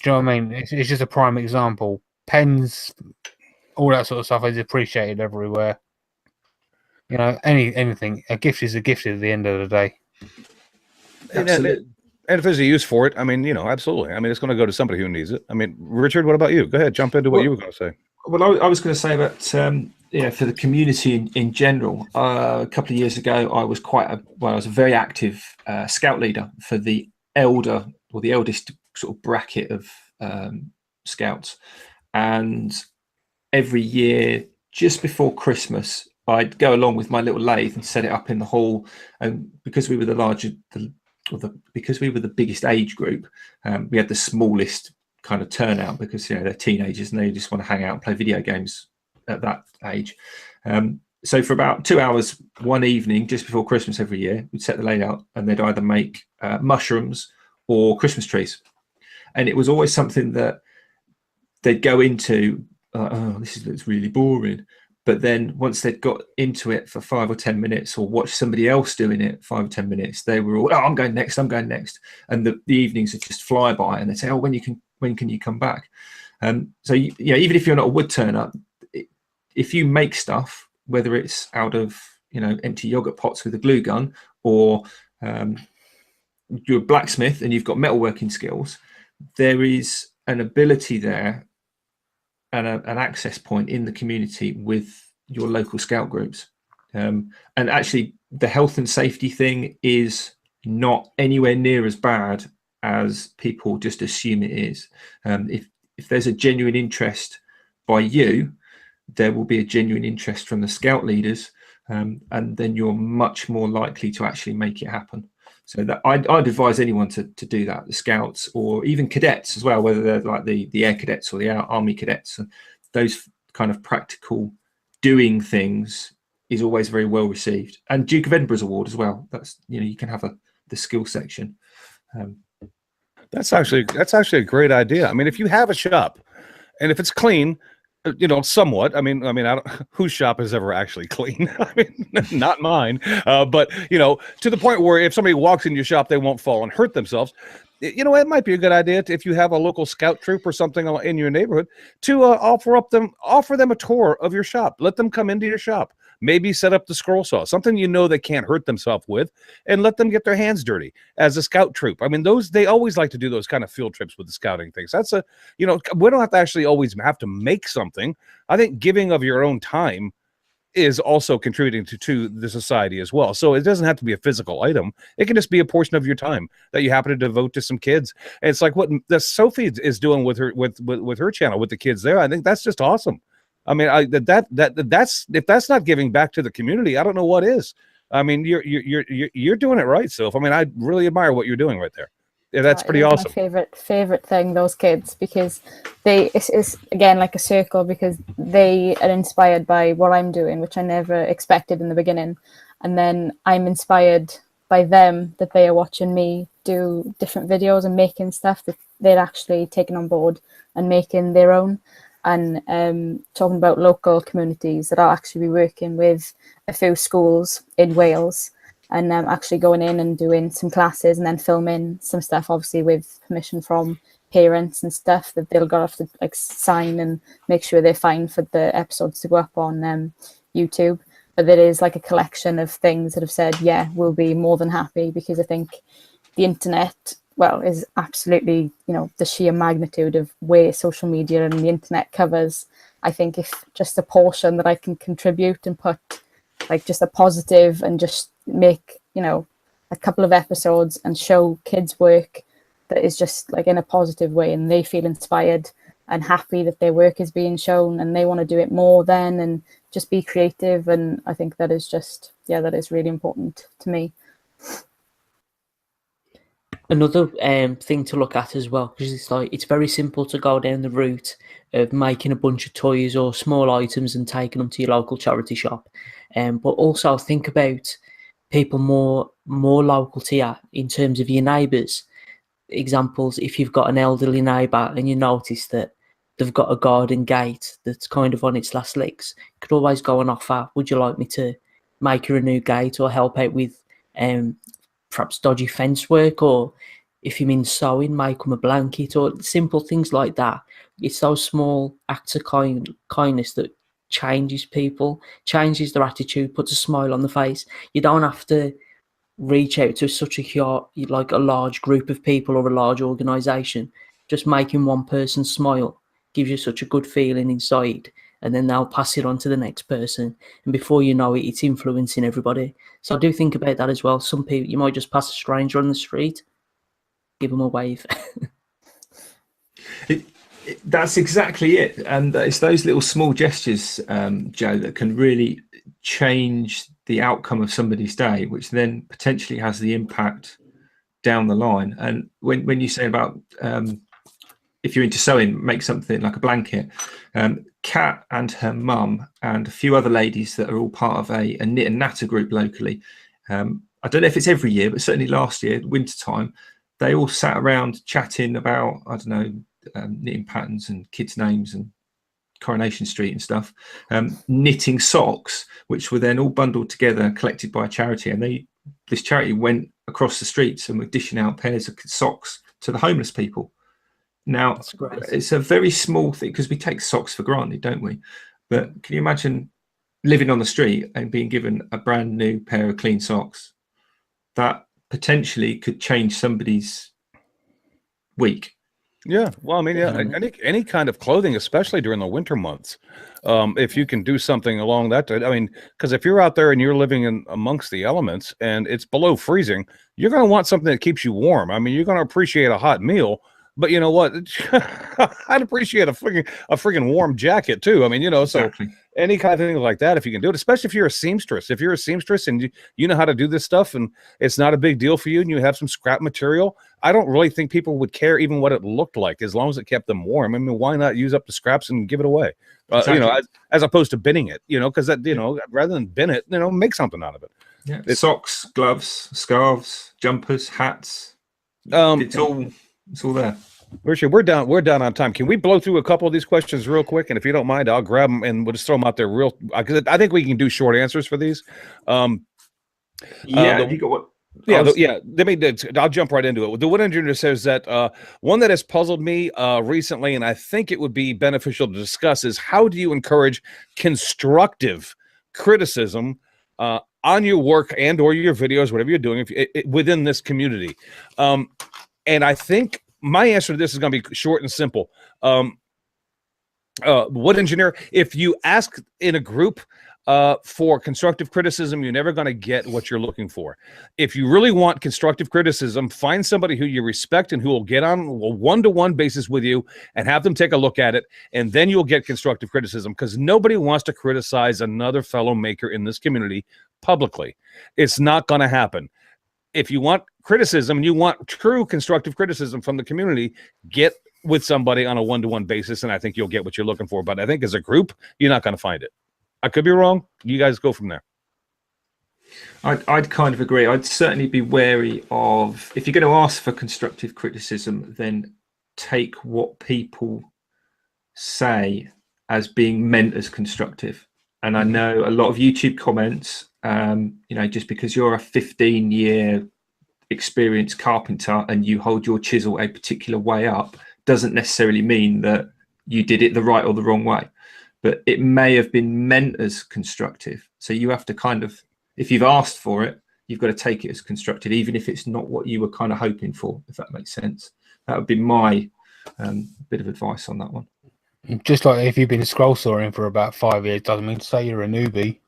Do you know what I mean? It's just a prime example. Pens, all that sort of stuff is appreciated everywhere. You know, anything. A gift is a gift at the end of the day. Absolutely. And if there's a use for it, I mean, you know, absolutely. I mean, it's going to go to somebody who needs it. I mean, Richard, what about you? Go ahead, jump into what you were going to say. Well, I was going to say about for the community in general. A couple of years ago, I was I was a very active scout leader for the eldest sort of bracket of scouts, and every year just before Christmas, I'd go along with my little lathe and set it up in the hall. And because we were because we were the biggest age group, we had the smallest kind of turnout, because, you know, they're teenagers and they just want to hang out and play video games at that age. So for about 2 hours one evening just before Christmas every year, we'd set the layout, and they'd either make mushrooms or Christmas trees. And it was always something that they'd go into, oh, this looks really boring. But then once they'd got into it for 5 or 10 minutes, or watched somebody else doing it 5 or 10 minutes, they were all, oh, I'm going next. And the evenings would just fly by, and they'd say, oh, when can you come back? So, yeah, even if you're not a wood turner, if you make stuff, whether it's out of, you know, empty yogurt pots with a glue gun, or you're a blacksmith and you've got metalworking skills, there is an ability there and an access point in the community with your local scout groups. And actually, the health and safety thing is not anywhere near as bad as people just assume it is. If there's a genuine interest by you, there will be a genuine interest from the scout leaders, and then you're much more likely to actually make it happen. So that I'd advise anyone to do that, the scouts or even cadets as well, whether they're like the air cadets or the army cadets. And those kind of practical doing things is always very well received. And Duke of Edinburgh's award as well. That's, you know, you can have the skill section. That's actually a great idea. I mean, if you have a shop and if it's clean, somewhat. I mean, I don't, whose shop is ever actually clean? I mean, not mine. But to the point where if somebody walks in your shop, they won't fall and hurt themselves. It might be a good idea if you have a local scout troop or something in your neighborhood to offer them a tour of your shop. Let them come into your shop. Maybe set up the scroll saw, something they can't hurt themselves with, and let them get their hands dirty as a scout troop. I mean, they always like to do those kind of field trips with the scouting things. That's we don't have to actually always have to make something. I think giving of your own time is also contributing to the society as well. So it doesn't have to be a physical item. It can just be a portion of your time that you happen to devote to some kids. And it's like what the Sophie is doing with her channel with the kids there. I think that's just awesome. I mean, that's if that's not giving back to the community, I don't know what is. I mean, you're doing it right, Soph. I mean, I really admire what you're doing right there. Yeah, that's pretty awesome. My favorite thing, those kids, because it's again like a circle, because they are inspired by what I'm doing, which I never expected in the beginning, and then I'm inspired by them, that they are watching me do different videos and making stuff that they're actually taking on board and making their own. And talking about local communities, that I'll actually be working with a few schools in Wales, and actually going in and doing some classes and then filming some stuff, obviously with permission from parents and stuff, that they'll have to like sign and make sure they're fine for the episodes to go up on YouTube. But there is like a collection of things that have said, yeah, we'll be more than happy, because I think the internet, is absolutely, the sheer magnitude of where social media and the internet covers. I think if just a portion that I can contribute and put like just a positive, and just make, a couple of episodes and show kids work that is just like in a positive way, and they feel inspired and happy that their work is being shown, and they want to do it more then, and just be creative. And I think that is just, that is really important to me. Another thing to look at as well, because it's very simple to go down the route of making a bunch of toys or small items and taking them to your local charity shop, but also think about people more local to you in terms of your neighbours. Examples: if you've got an elderly neighbour and you notice that they've got a garden gate that's kind of on its last legs, you could always go and offer, would you like me to make her a new gate, or help out with perhaps dodgy fence work, or if you mean sewing, make them a blanket, or simple things like that. It's those small acts of kindness that changes people, changes their attitude, puts a smile on the face. You don't have to reach out to such a large group of people or a large organisation. Just making one person smile gives you such a good feeling inside, and then they'll pass it on to the next person, and before you know it, it's influencing everybody. So I do think about that as well. Some people, you might just pass a stranger on the street, give them a wave. That's exactly it, and it's those little small gestures, Joe, that can really change the outcome of somebody's day, which then potentially has the impact down the line. And when you say about if you're into sewing, make something like a blanket. Kat and her mum and a few other ladies that are all part of a knit and natter group locally. I don't know if it's every year, but certainly last year, winter time, they all sat around chatting about, knitting patterns and kids' names and Coronation Street and stuff, knitting socks, which were then all bundled together and collected by a charity. And this charity went across the streets and were dishing out pairs of socks to the homeless people. Now, it's a very small thing, because we take socks for granted, don't we? But can you imagine living on the street and being given a brand new pair of clean socks? That potentially could change somebody's week. Yeah, well, I mean, any kind of clothing, especially during the winter months, if you can do something along that. I mean, because if you're out there and you're living amongst the elements and it's below freezing, you're going to want something that keeps you warm. I mean, you're going to appreciate a hot meal. But you know what? I'd appreciate a freaking warm jacket too. I mean, exactly. So any kind of thing like that, if you can do it, especially if you're a seamstress. If you're a seamstress and you know how to do this stuff, and it's not a big deal for you, and you have some scrap material, I don't really think people would care even what it looked like, as long as it kept them warm. I mean, why not use up the scraps and give it away? Exactly. As opposed to binning it, because that, rather than bin it, make something out of it. Yeah, socks, gloves, scarves, jumpers, hats. It's all there. Richard, we're down on time. Can we blow through a couple of these questions real quick? And if you don't mind, I'll grab them and we'll just throw them out there real. Because I think we can do short answers for these. Have you got what? I'll jump right into it. The wood engineer says that one that has puzzled me recently, and I think it would be beneficial to discuss, is how do you encourage constructive criticism on your work and or your videos, whatever you're doing, within this community? And I think my answer to this is going to be short and simple. Wood engineer, if you ask in a group for constructive criticism, you're never going to get what you're looking for. If you really want constructive criticism, find somebody who you respect and who will get on a one-to-one basis with you and have them take a look at it, and then you'll get constructive criticism, because nobody wants to criticize another fellow maker in this community publicly. It's not going to happen. If you want criticism and you want true constructive criticism from the community, get with somebody on a one-to-one basis, and I think you'll get what you're looking for. But I think as a group, you're not going to find it. I could be wrong. You guys go from there. I'd kind of agree. I'd certainly be wary of, if you're going to ask for constructive criticism, then take what people say as being meant as constructive. And I know a lot of YouTube comments, just because you're a 15-year experienced carpenter and you hold your chisel a particular way up, doesn't necessarily mean that you did it the right or the wrong way. But it may have been meant as constructive. So you have to kind of, if you've asked for it, you've got to take it as constructive, even if it's not what you were kind of hoping for, if that makes sense. That would be my bit of advice on that one. Just like if you've been scroll sawing for about 5 years, doesn't mean to say you're a newbie.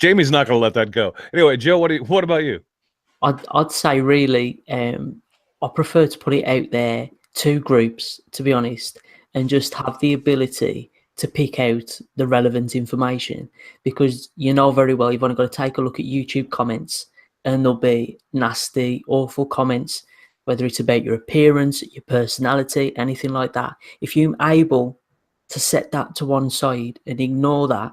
Jamie's not going to let that go. Anyway, Joe, what about you? I'd say really, I prefer to put it out there to groups, to be honest, and just have the ability to pick out the relevant information, because you know very well you've only got to take a look at YouTube comments and there'll be nasty, awful comments, whether it's about your appearance, your personality, anything like that. If you're able to set that to one side and ignore that,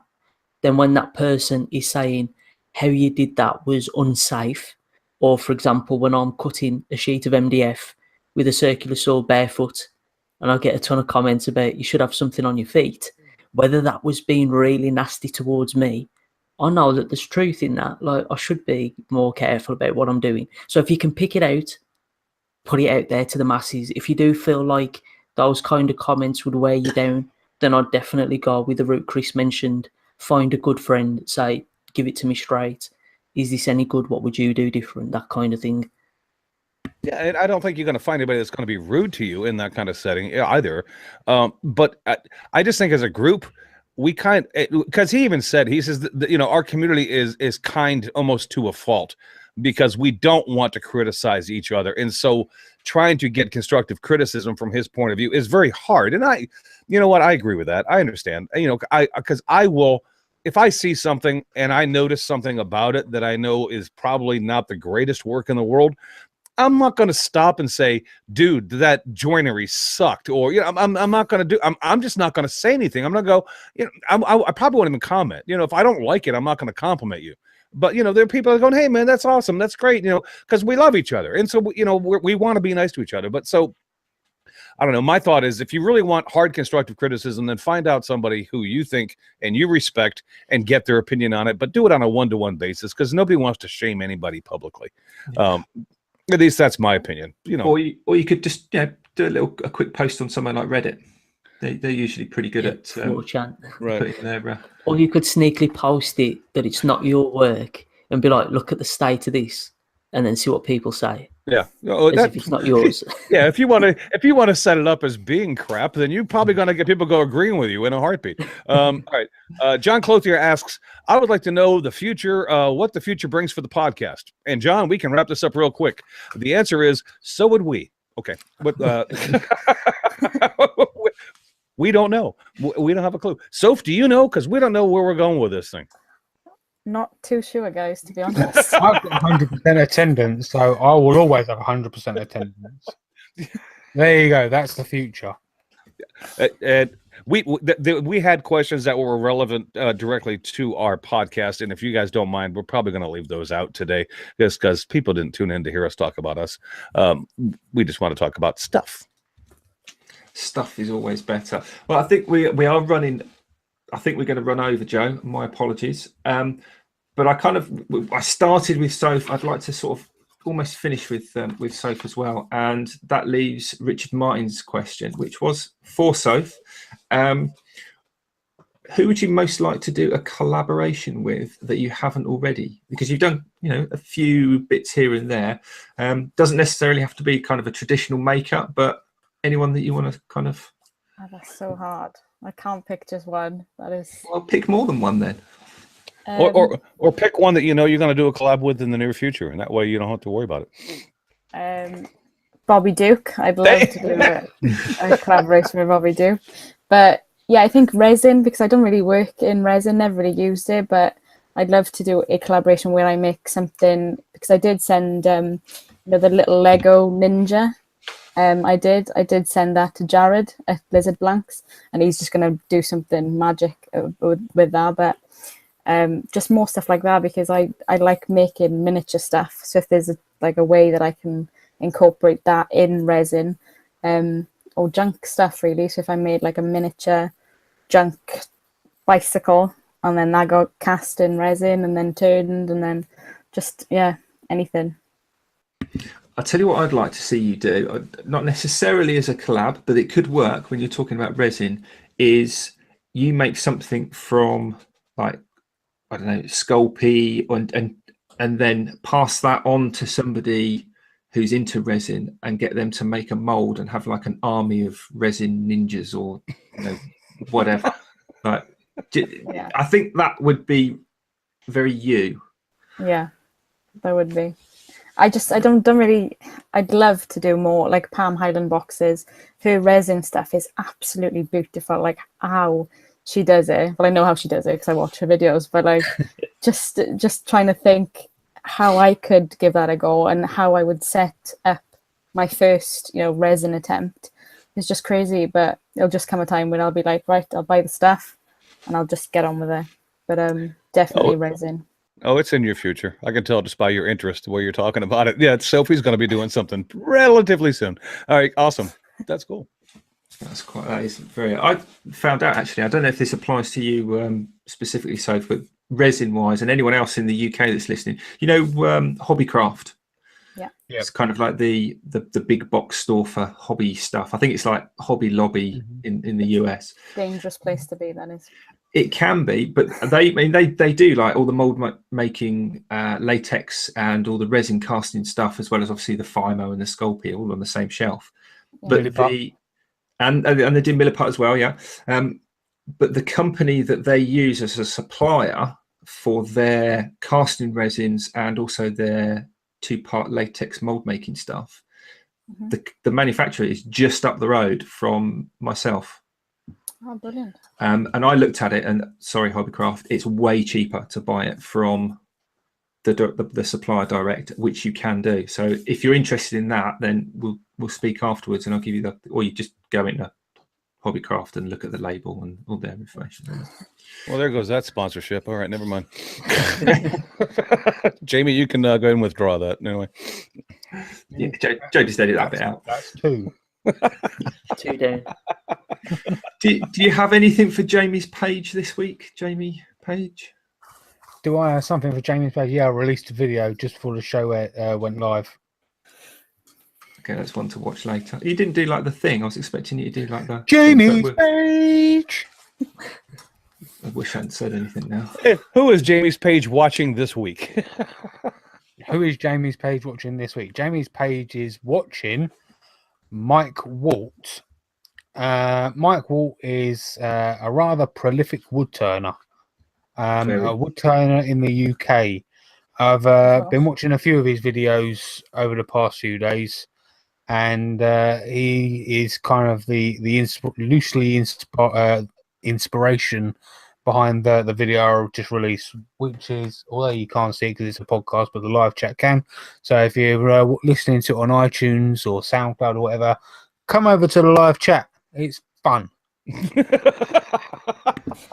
then when that person is saying how you did that was unsafe, or for example, when I'm cutting a sheet of MDF with a circular saw barefoot, and I get a ton of comments about you should have something on your feet, whether that was being really nasty towards me, I know that there's truth in that. Like, I should be more careful about what I'm doing. So if you can pick it out, put it out there to the masses. If you do feel like those kind of comments would wear you down, then I'd definitely go with the route Chris mentioned. Find a good friend, say, give it to me straight. Is this any good? What would you do different? That kind of thing. Yeah, and I don't think you're going to find anybody that's going to be rude to you in that kind of setting either. But I just think as a group, we because he even said, he says that, our community is kind almost to a fault, because we don't want to criticize each other. And so trying to get constructive criticism from his point of view is very hard. And I agree with that. I understand, because I will, if I see something and I notice something about it that I know is probably not the greatest work in the world, I'm not going to stop and say, dude, that joinery sucked. Or, I'm not going to do, I'm just not going to say anything. I'm not going to go, I probably won't even comment. If I don't like it, I'm not going to compliment you. But, there are people that are going, hey, man, that's awesome. That's great. Because we love each other. And so, we want to be nice to each other. But so, I don't know. My thought is, if you really want hard constructive criticism, then find out somebody who you think and you respect and get their opinion on it. But do it on a one-to-one basis, because nobody wants to shame anybody publicly. At least that's my opinion. Or you could just do a quick post on somewhere like Reddit. They're usually pretty good at right. Their, or you could sneakily post it that it's not your work and be like, look at the state of this, and then see what people say. Yeah, if it's not yours. Yeah, if you want to set it up as being crap, then you're probably going to get people go agreeing with you in a heartbeat. All right, John Clothier asks, I would like to know the future, what the future brings for the podcast. And John, we can wrap this up real quick. The answer is, so would we. Okay, but we don't know. We don't have a clue. Soph, do you know? Because we don't know where we're going with this thing. Not too sure, guys, to be honest. I've got 100% attendance, so I will always have 100% attendance. There you go. That's the future. we had questions that were relevant directly to our podcast, and if you guys don't mind, we're probably going to leave those out today, just because people didn't tune in to hear us talk about us. We just want to talk about stuff. Stuff is always better. Well, I think we are running. I think we're going to run over, Joe. My apologies. But I started with Soph. I'd like to sort of almost finish with Soph as well, and that leaves Richard Martin's question, which was for Soph. Who would you most like to do a collaboration with that you haven't already? Because you've done, a few bits here and there. Doesn't necessarily have to be kind of a traditional makeup, but anyone that you want to kind of. Oh, that's so hard. I can't pick just one. That is. Well, pick more than one then. Or pick one that you're going to do a collab with in the near future, and that way you don't have to worry about it. Bobby Duke. I'd love to do a collaboration with Bobby Duke. But yeah, I think resin, because I don't really work in resin, never really used it, but I'd love to do a collaboration where I make something, because I did send the little Lego ninja. I did send that to Jared at Blizzard Blanks, and he's just going to do something magic with that. But just more stuff like that, because I like making miniature stuff. So if there's a way that I can incorporate that in resin, or junk stuff really. So if I made like a miniature junk bicycle, and then that got cast in resin and then turned, and then just anything. I'll tell you what I'd like to see you do, not necessarily as a collab, but it could work when you're talking about resin, is you make something from, like, I don't know, Sculpey, and then pass that on to somebody who's into resin and get them to make a mold and have like an army of resin ninjas or whatever. Like, I think that would be very you. Yeah, that would be. I don't really. I'd love to do more like Palm Highland boxes. Her resin stuff is absolutely beautiful. Like how she does it. Well, I know how she does it because I watch her videos. But like, just trying to think how I could give that a go and how I would set up my first, resin attempt. It's just crazy. But it'll just come a time when I'll be like, right, I'll buy the stuff and I'll just get on with it. But definitely resin. Oh, it's in your future. I can tell just by your interest the way you're talking about it. Yeah, Sophie's going to be doing something relatively soon. All right, awesome. That's cool. That is very. I found out actually. I don't know if this applies to you specifically, Soph, but resin-wise, and anyone else in the UK that's listening, Hobbycraft. Yeah. It's kind of like the big box store for hobby stuff. I think it's like Hobby Lobby in the US. Dangerous place to be, that is. It can be, but they do like all the mold making, latex, and all the resin casting stuff, as well as obviously the Fimo and the Sculpey, all on the same shelf. Yeah. But and they do Milliput as well, yeah. But the company that they use as a supplier for their casting resins and also their 2-part latex mold making stuff, the manufacturer is just up the road from myself. Oh, brilliant. And I looked at it, and sorry, Hobbycraft, it's way cheaper to buy it from the supplier direct, which you can do. So if you're interested in that, then we'll speak afterwards, and I'll give you or you just go into Hobbycraft and look at the label and all their information. Well, there goes that sponsorship. All right, never mind. Jamie, you can go ahead and withdraw that anyway. Yeah, Joe just edited that bit out. That's two. Two down. Do you have anything for Jamie's page this week, Jamie Page? Do I have something for Jamie's page? Yeah, I released a video just before the show went live. Okay, that's one to watch later. You didn't do like the thing. I was expecting you to do like the Jamie's page. I wish I hadn't said anything now. Who is Jamie's page watching this week? Who is Jamie's page watching this week? Jamie's page is watching Mike Walt. Mike Walt is a rather prolific wood turner. A wood turner in the UK. I've been watching a few of his videos over the past few days, and he is kind of the inspiration behind the video I've just released, which is, although you can't see it because it's a podcast, but the live chat can. So if you're listening to it on iTunes or SoundCloud or whatever, come over to the live chat. It's fun.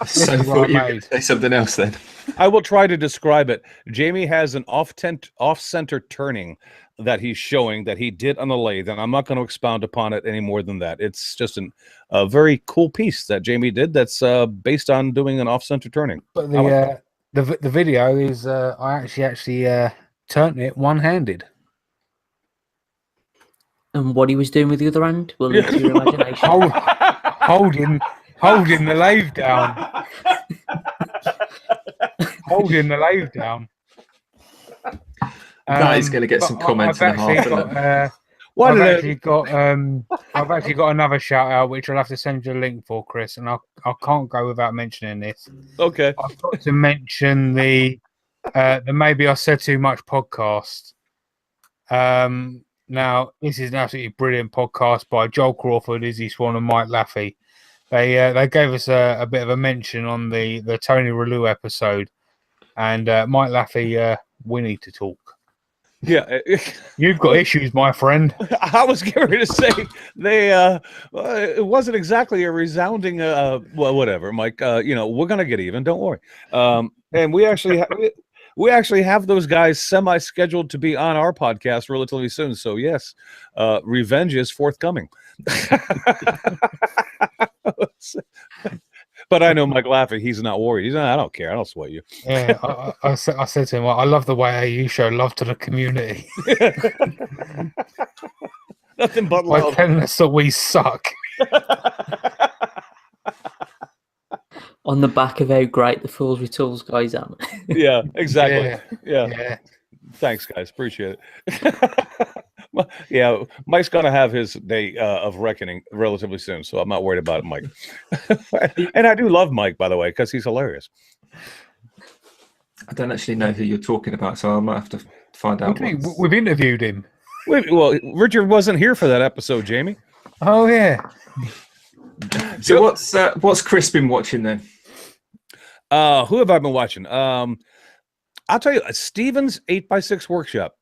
So is what thought I you were going made. to say something else then. I will try to describe it. Jamie has an off-center turning that he's showing that he did on the lathe, and I'm not going to expound upon it any more than that. It's just a very cool piece that Jamie did that's based on doing an off-center turning. But I like the video is I actually turned it one-handed. And what he was doing with the other hand will leave to your imagination. Holding the lathe down. Holding the lathe down. That is going to get but some comments and a half. isn't it? I've actually got another shout out which I'll have to send you a link for, Chris, and I can't go without mentioning this. Okay. I've got to mention the Maybe I Said Too Much podcast. Now this is an absolutely brilliant podcast by Joel Crawford, Izzy Swan, and Mike Laffey. They gave us a bit of a mention on the Tony Relu episode, and Mike Laffey, we need to talk. Yeah. You've got issues, my friend. I was going to say they it wasn't exactly a resounding well, whatever, Mike. We're gonna get even, don't worry. And we actually have those guys semi-scheduled to be on our podcast relatively soon. So yes, revenge is forthcoming. But I know Mike Laffey, he's not worried. He's not, I don't care. I don't sweat you. Yeah, I said to him, I love the way you show love to the community. Nothing but By love. telling us that we suck. On the back of how great the Fools with Tools guys are. Yeah, exactly. Yeah. Yeah. Thanks, guys. Appreciate it. Yeah, Mike's gonna have his day of reckoning relatively soon, so I'm not worried about it, Mike. And I do love Mike, by the way, because he's hilarious. I don't actually know who you're talking about, so I might have to find out. We've interviewed him. Well, Richard wasn't here for that episode, Jamie. Oh yeah. So what's Chris been watching then? Who have I been watching? I'll tell you, Steven's 8x6 workshop.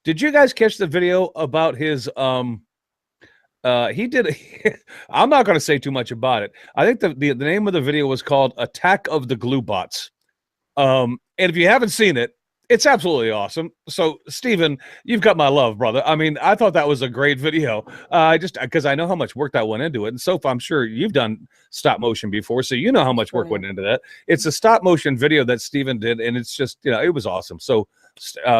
Did you guys catch the video about his he did I'm not going to say too much about it. I think the name of the video was called Attack of the Glue Bots. And if you haven't seen it, it's absolutely awesome. So, Steven, you've got my love, brother. I mean, I thought that was a great video. Just because I know how much work that went into it. And Soph, I'm sure you've done stop motion before, so you know how much work went into that. It's a stop motion video that Steven did, and it's just, it was awesome. So,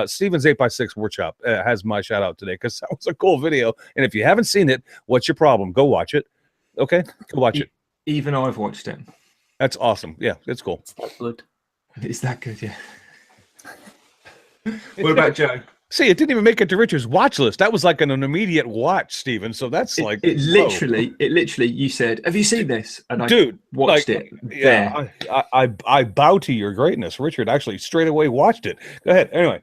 Steven's 8x6 workshop has my shout out today because that was a cool video. And if you haven't seen it, what's your problem? Go watch it. Okay, go watch it. Even I've watched it. That's awesome. Yeah, it's cool. It's that good. Is that good? Yeah. What about Joe? See, it didn't even make it to Richard's watch list. That was like an immediate watch, Steven. So that's like it literally, you said, "Have you seen this?" And I watched it. Yeah, I bow to your greatness. Richard actually straight away watched it. Go ahead. Anyway,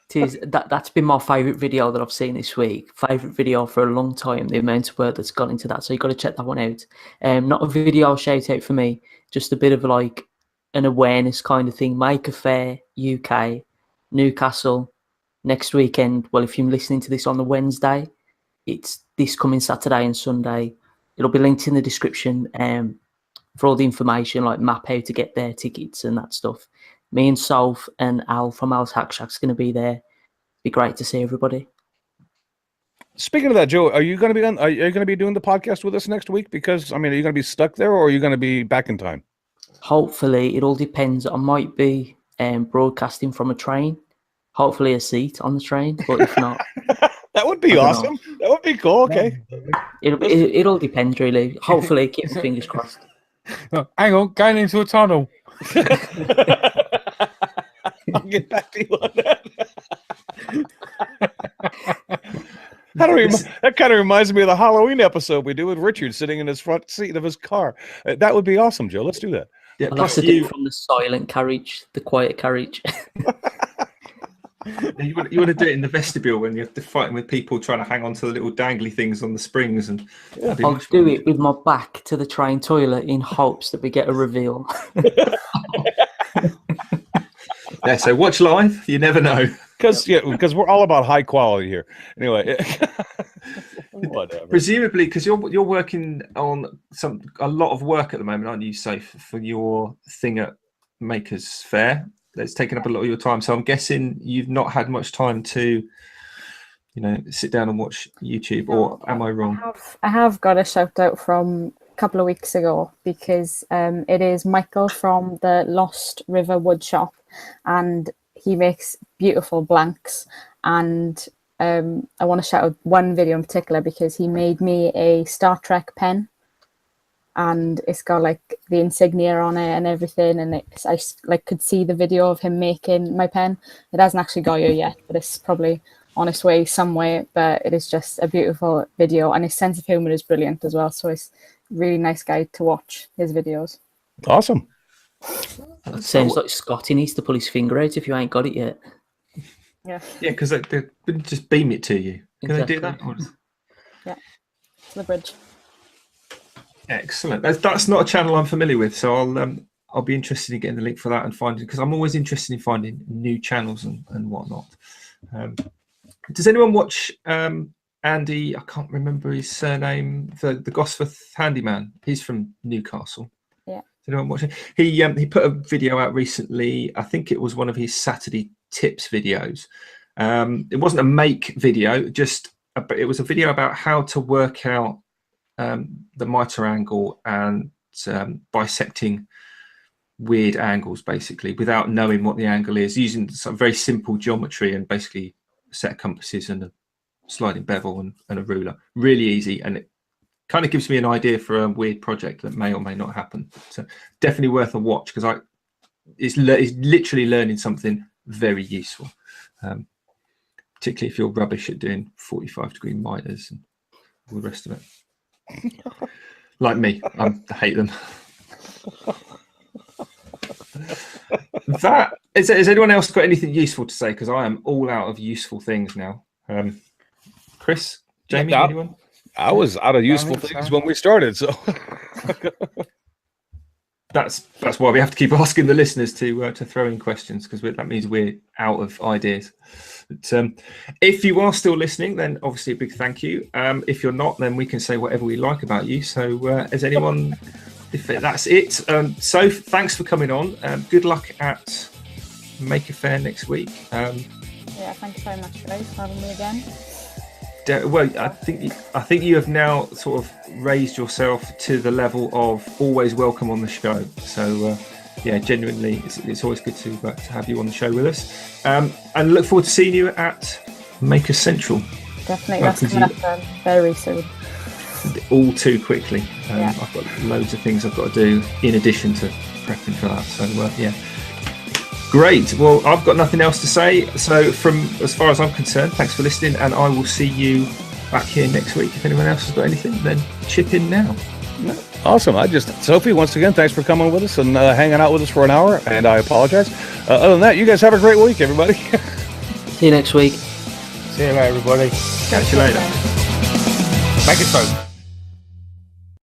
that's been my favorite video that I've seen this week. Favorite video for a long time. The amount of work that's gone into that. So you got to check that one out. Not a video shout out for me. Just a bit of like an awareness kind of thing. Make a Fair UK, Newcastle, next weekend. Well, if you're listening to this on the Wednesday, it's this coming Saturday and Sunday. It'll be linked in the description for all the information, like map how to get there, tickets and that stuff. Me and Soph and Al from Al's Hack Shack's going to be there. Be great to see everybody. Speaking of that, Joe, are you going to be Are you going to be doing the podcast with us next week? Because I mean, are you going to be stuck there, or are you going to be back in time? Hopefully, it all depends. I might be broadcasting from a train. Hopefully, a seat on the train. But if not, that would be awesome. That would be cool. Okay. It all depends, really. Hopefully, keep your fingers crossed. Oh, hang on, going into a tunnel. I'll get back to you on that. That kind of reminds me of the Halloween episode we do with Richard sitting in his front seat of his car. That would be awesome, Joe. Let's do that. Yeah, I'll have to do it from the silent carriage, the quiet carriage. You want to do it in the vestibule when you're fighting with people trying to hang on to the little dangly things on the springs, and I'll do it with my back to the train toilet in hopes that we get a reveal. Yeah, so watch live. You never know. Because we're all about high quality here. Anyway, Whatever. Presumably, because you're working on a lot of work at the moment, aren't you, Soph, for your thing at Makers Fair? That's taken up a lot of your time. So I'm guessing you've not had much time to, sit down and watch YouTube, or am I wrong? I have got a shout out from a couple of weeks ago, because it is Michael from the Lost River Wood Shop, and he makes beautiful blanks. And I want to shout out one video in particular, because he made me a Star Trek pen, and it's got like the insignia on it and everything, and I could see the video of him making my pen. It hasn't actually got here yet, but it's probably on its way somewhere. But it is just a beautiful video, and his sense of humor is brilliant as well, so it's a really nice guy to watch his videos. Awesome. It sounds like Scotty needs to pull his finger out if you ain't got it yet. Yeah, because they just beam it to you. Can they do that? Yeah, to the bridge. Excellent. That's not a channel I'm familiar with, so I'll be interested in getting the link for that and finding, because I'm always interested in finding new channels and whatnot. Does anyone watch Andy? I can't remember his surname. The Gosforth handyman. He's from Newcastle. Yeah. Does anyone watch it? He put a video out recently. I think it was one of his Saturday tips videos. It wasn't a make video, but it was a video about how to work out the mitre angle and bisecting weird angles, basically, without knowing what the angle is, using some very simple geometry and basically a set of compasses and a sliding bevel and a ruler. Really easy, and it kind of gives me an idea for a weird project that may or may not happen. So definitely worth a watch, because it's literally learning something very useful, particularly if you're rubbish at doing 45-degree miters and all the rest of it. Like me, I hate them. Has anyone else got anything useful to say? Because I am all out of useful things now. Chris, Jamie, anyone? I was out of useful things when we started, so that's why we have to keep asking the listeners to throw in questions, because that means we're out of ideas. But if you are still listening, then obviously a big thank you. If you're not, then we can say whatever we like about you. So has anyone, if that's it. So thanks for coming on. Good luck at Make It Fair next week. Yeah, thank you very much, guys, for having me again. Well, I think you have now sort of raised yourself to the level of always welcome on the show. So yeah, genuinely, it's always good to have you on the show with us. And look forward to seeing you at Maker Central. Definitely, that's coming up very soon. All too quickly. Yeah. I've got loads of things I've got to do in addition to prepping for that. So yeah. Great. Well, I've got nothing else to say. So from as far as I'm concerned, thanks for listening, and I will see you back here next week. If anyone else has got anything, then chip in now. Awesome. Sophie, once again, thanks for coming with us and hanging out with us for an hour, and I apologize. Other than that, you guys have a great week, everybody. See you next week. See you later, everybody. Catch you later. Make it so.